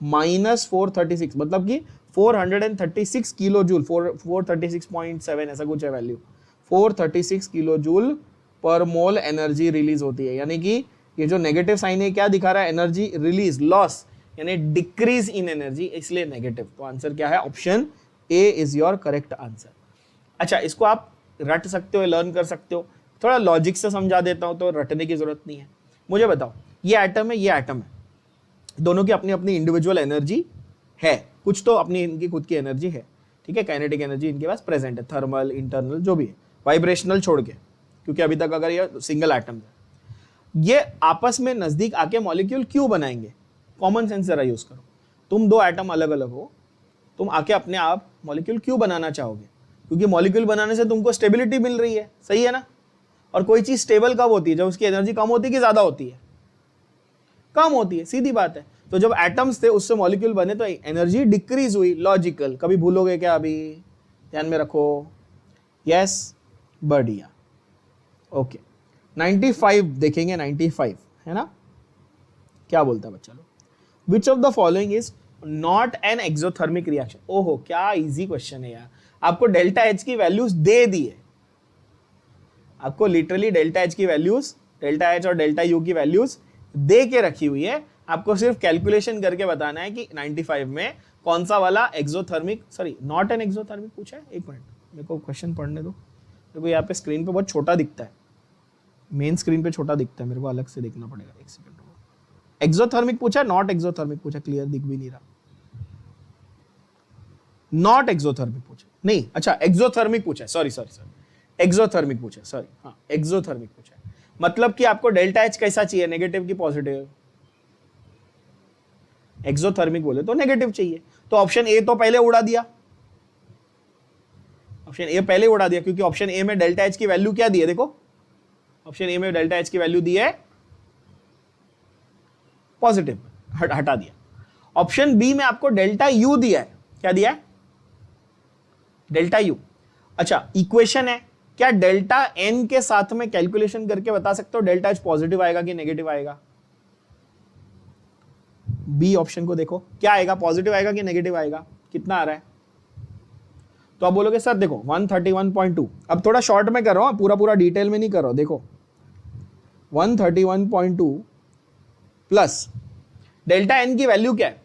-436, मतलब कि 436 किलो जूल, 436.7 ऐसा कुछ है वैल्यू, 436 किलो जूल पर मोल एनर्जी रिलीज होती है। यानी कि ये जो नेगेटिव साइन है क्या दिखा रहा है? एनर्जी रिलीज, लॉस, यानी डिक्रीज इन एनर्जी, इसलिए नेगेटिव। तो आंसर क्या है? Option A is your correct answer. अच्छा, इसको आप रट सकते हो, लर्न कर सकते हो। थोड़ा लॉजिक से समझा देता हूं तो रटने की जरूरत नहीं है। मुझे बताओ, ये एटम है, ये एटम है, दोनों की अपनी अपनी इंडिविजुअल एनर्जी है, कुछ तो अपनी इनकी खुद की एनर्जी है, ठीक है, काइनेटिक एनर्जी इनके पास प्रेजेंट है, थर्मल, इंटरनल, जो भी है, वाइब्रेशनल छोड़ के, क्योंकि अभी तक अगर ये सिंगल एटम है। ये आपस में नजदीक आके मॉलिक्यूल क्यों बनाएंगे? कॉमन सेंस जरा यूज करो। तुम दो एटम अलग अलग हो, तुम आके अपने आप मॉलिक्यूल क्यों बनाना चाहोगे? क्योंकि मॉलिक्यूल बनाने से तुमको स्टेबिलिटी मिल रही है, सही है ना। और कोई चीज स्टेबल कब होती है? जब उसकी एनर्जी कम होती है कि ज्यादा होती है? कम होती है, सीधी बात है। तो जब एटम्स थे उससे मॉलिक्यूल बने तो एनर्जी डिक्रीज हुई, लॉजिकल। कभी भूलोगे क्या? अभी ध्यान में रखो। यस, बढ़िया, ओके। 95 देखेंगे, 95 है ना, क्या बोलता है बच्चा लोग? विच of the following is not an exothermic reaction? ओहो क्या इजी क्वेश्चन है यार। आपको डेल्टा एच की वैल्यूज दे दी है, आपको लिटरली डेल्टा एच की वैल्यूज, डेल्टा एच और डेल्टा यू की वैल्यूज दे के रखी हुई है। आपको सिर्फ कैलकुलेशन करके बताना है कि 95 में कौन सा वाला exothermic, sorry not an exothermic पूछा है। एक मिनट, मेरे को क्वेश्चन पढ़ने दो। देखो यहाँ पे स्क्रीन पे बहुत छोटा दिखता है, मेन स्क्रीन पे छोटा दिखता है, मेरे को अलग से देखना पड़ेगा। एक सेकंड, एक्सोथर्मिक पूछा, नॉट एक्सोथर्मिक पूछा, क्लियर दिख भी नहीं रहा। नॉट एक्सोथर्मिक पूछा नहीं, अच्छा एक्सोथर्मिक पूछा, सॉरी एक्सोथर्मिक पूछा, सॉरी, हाँ एक्सोथर्मिक पूछा। मतलब कि आपको डेल्टा एच कैसा चाहिए, नेगेटिव की पॉजिटिव? एक्सोथर्मिक बोले तो नेगेटिव चाहिए, तो ऑप्शन ए तो पहले उड़ा दिया, ऑप्शन ए पहले उड़ा दिया, क्योंकि ऑप्शन ए में डेल्टा एच की वैल्यू क्या दी है? देखो ऑप्शन ए में डेल्टा एच की वैल्यू दी है पॉजिटिव, हटा दिया। ऑप्शन बी में आपको डेल्टा यू दिया है, क्या दिया है? Delta you. अच्छा, इक्वेशन है, क्या डेल्टा एन के साथ में कैलकुलेशन करके बता सकते हो डेल्टा एच पॉजिटिव आएगा कि नेगेटिव आएगा? बी ऑप्शन को देखो, क्या आएगा, पॉजिटिव आएगा कि नेगेटिव आएगा? कितना आ रहा है? तो आप बोलोगे सर देखो 131.2, अब थोड़ा शॉर्ट में कर रहा हूं, पूरा डिटेल में नहीं कर रहा हूं। देखो 131.2 प्लस डेल्टा एन की वैल्यू क्या है?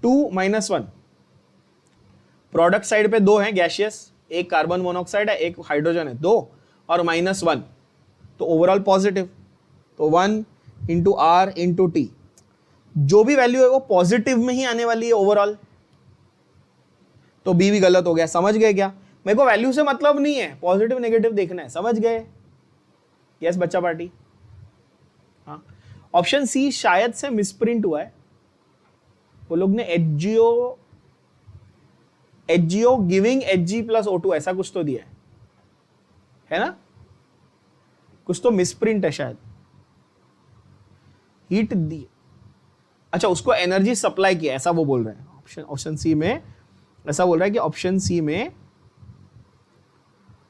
2 - 1। प्रोडक्ट साइड पे 2 है गैशियस, एक कार्बन मोनोऑक्साइड है, एक हाइड्रोजन है, 2 और -1, तो ओवरऑल पॉजिटिव। तो 1 × R × T, जो भी वैल्यू है वो पॉजिटिव में ही आने वाली है ओवरऑल। तो बी भी गलत हो गया। समझ गए क्या? मेरे को वैल्यू से मतलब नहीं है, पॉजिटिव नेगेटिव देखना है। समझ गए? यस बच्चा पार्टी। हाँ, ऑप्शन सी शायद से मिसप्रिंट हुआ है, वो लोग ने HgO गिविंग Hg + O2 ऐसा कुछ तो दिया है ना? कुछ तो मिसप्रिंट है शायद। हीट दी, अच्छा उसको एनर्जी सप्लाई किया ऐसा वो बोल रहे हैं। ऑप्शन सी में ऐसा बोल रहा है कि ऑप्शन सी में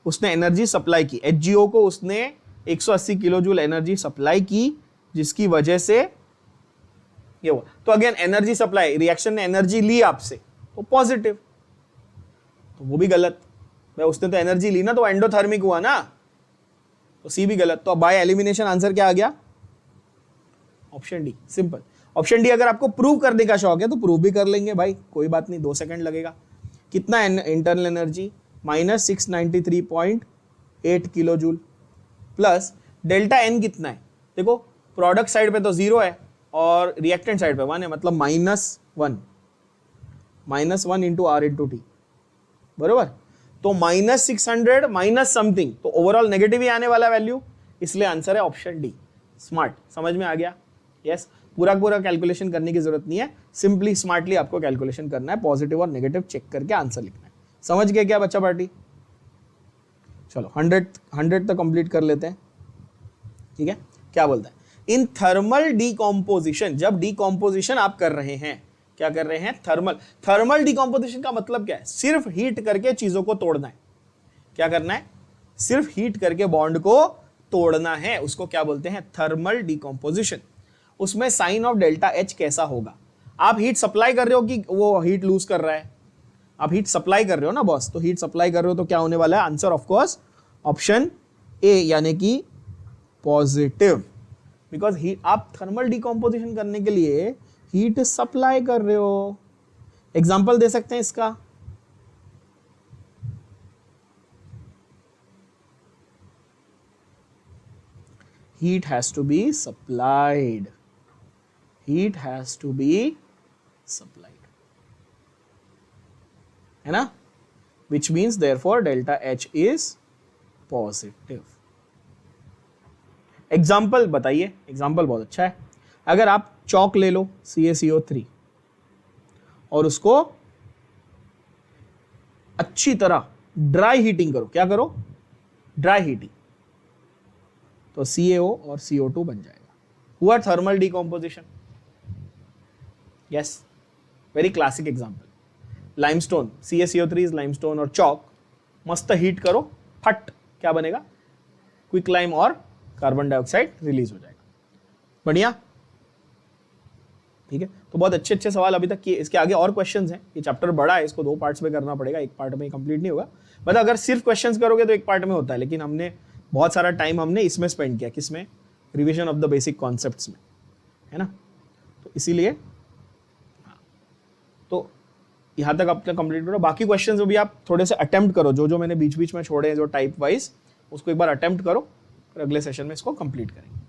उसने एनर्जी सप्लाई की, HgO को उसने 180 किलो जूल एनर्जी सप्लाई की, जिसकी वजह से ये हुआ। तो अगेन एनर्जी सप्लाई, रिएक्शन ने एनर्जी ली आपसे तो पॉजिटिव, तो वो भी गलत। भाई उसने तो एनर्जी ली ना, तो एंडोथर्मिक हुआ ना, तो सी भी गलत। तो बाय एलिमिनेशन आंसर क्या आ गया? Option D. Simple. Option D अगर आपको प्रूव करने का शौक है तो प्रूव भी कर लेंगे भाई, कोई बात नहीं, 2 सेकंड लगेगा। कितना internal energy? -693.8 kilo joule plus delta N कितना है? देखो प्रोडक्ट साइड पे तो 0 है और रिएक्टेंट साइड पे 1 है, मतलब -1 × R × T, बरोबर। तो -600 माइनस समथिंग, तो ओवरऑल नेगेटिव ही आने वाला वैल्यू, इसलिए आंसर है ऑप्शन डी। स्मार्ट, समझ में आ गया? यस। पूरा कैलकुलेशन करने की जरूरत नहीं है, सिंपली स्मार्टली आपको कैलकुलेशन करना है, पॉजिटिव और नेगेटिव चेक करके आंसर लिखना है। समझ गए क्या बच्चा पार्टी? चलो 100 तक कंप्लीट कर लेते हैं, ठीक है। क्या बोलता है? इन थर्मल डिकॉम्पोजिशन, जब डिकॉम्पोजिशन आप कर रहे हैं, क्या कर रहे हैं? थर्मल डिकॉम्पोजिशन का मतलब क्या है? सिर्फ हीट करके चीजों को तोड़ना है। क्या करना है? सिर्फ हीट करके बॉन्ड को तोड़ना है, उसको क्या बोलते हैं? Thermal decomposition. उसमें साइन ऑफ डेल्टा एच कैसा होगा? आप हीट सप्लाई कर रहे हो कि वो हीट लूज कर रहा है? आप हीट सप्लाई कर रहे हो ना बॉस, तो हीट सप्लाई कर रहे हो तो क्या होने वाला है? Answer of course option A, यानी कि पॉजिटिव, बिकॉज हीट, आप थर्मल डिकॉम्पोजिशन करने के लिए हीट सप्लाई कर रहे हो। एग्जाम्पल दे सकते हैं इसका? heat has to be supplied, heat has to be supplied, है ना? which means therefore delta H is positive. Example बताइए, एग्जाम्पल बहुत अच्छा है। अगर आप चौक ले लो CaCO3 और उसको अच्छी तरह ड्राई हीटिंग करो, क्या करो? ड्राई हीटिंग, तो CaO और CO2 बन जाएगा। हुआ thermal decomposition. Yes, very classic example. Limestone, CaCO3 is limestone, और चौक मस्त हीट करो, फट क्या बनेगा? क्विक लाइम और कार्बन डाइऑक्साइड रिलीज हो जाएगा। बढ़िया, ठीक है। तो बहुत अच्छे अच्छे सवाल अभी तक किए। इसके आगे और क्वेश्चंस हैं, ये चैप्टर बड़ा है, इसको 2 पार्ट्स में करना पड़ेगा, एक पार्ट में कंप्लीट नहीं होगा। मतलब अगर सिर्फ क्वेश्चंस करोगे तो एक पार्ट में होता है, लेकिन हमने बहुत सारा टाइम हमने इसमें स्पेंड किया, किसमें? Revision of the basic concepts में, है ना? तो इसीलिए तो यहाँ तक आप कंप्लीट करो। बाकी क्वेश्चंस भी आप थोड़े से अटेम्प्ट करो, जो मैंने बीच बीच में छोड़े हैं जो टाइप वाइज, उसको एक बार अटेम्प्ट करो, फिर अगले सेशन में इसको कंप्लीट करेंगे।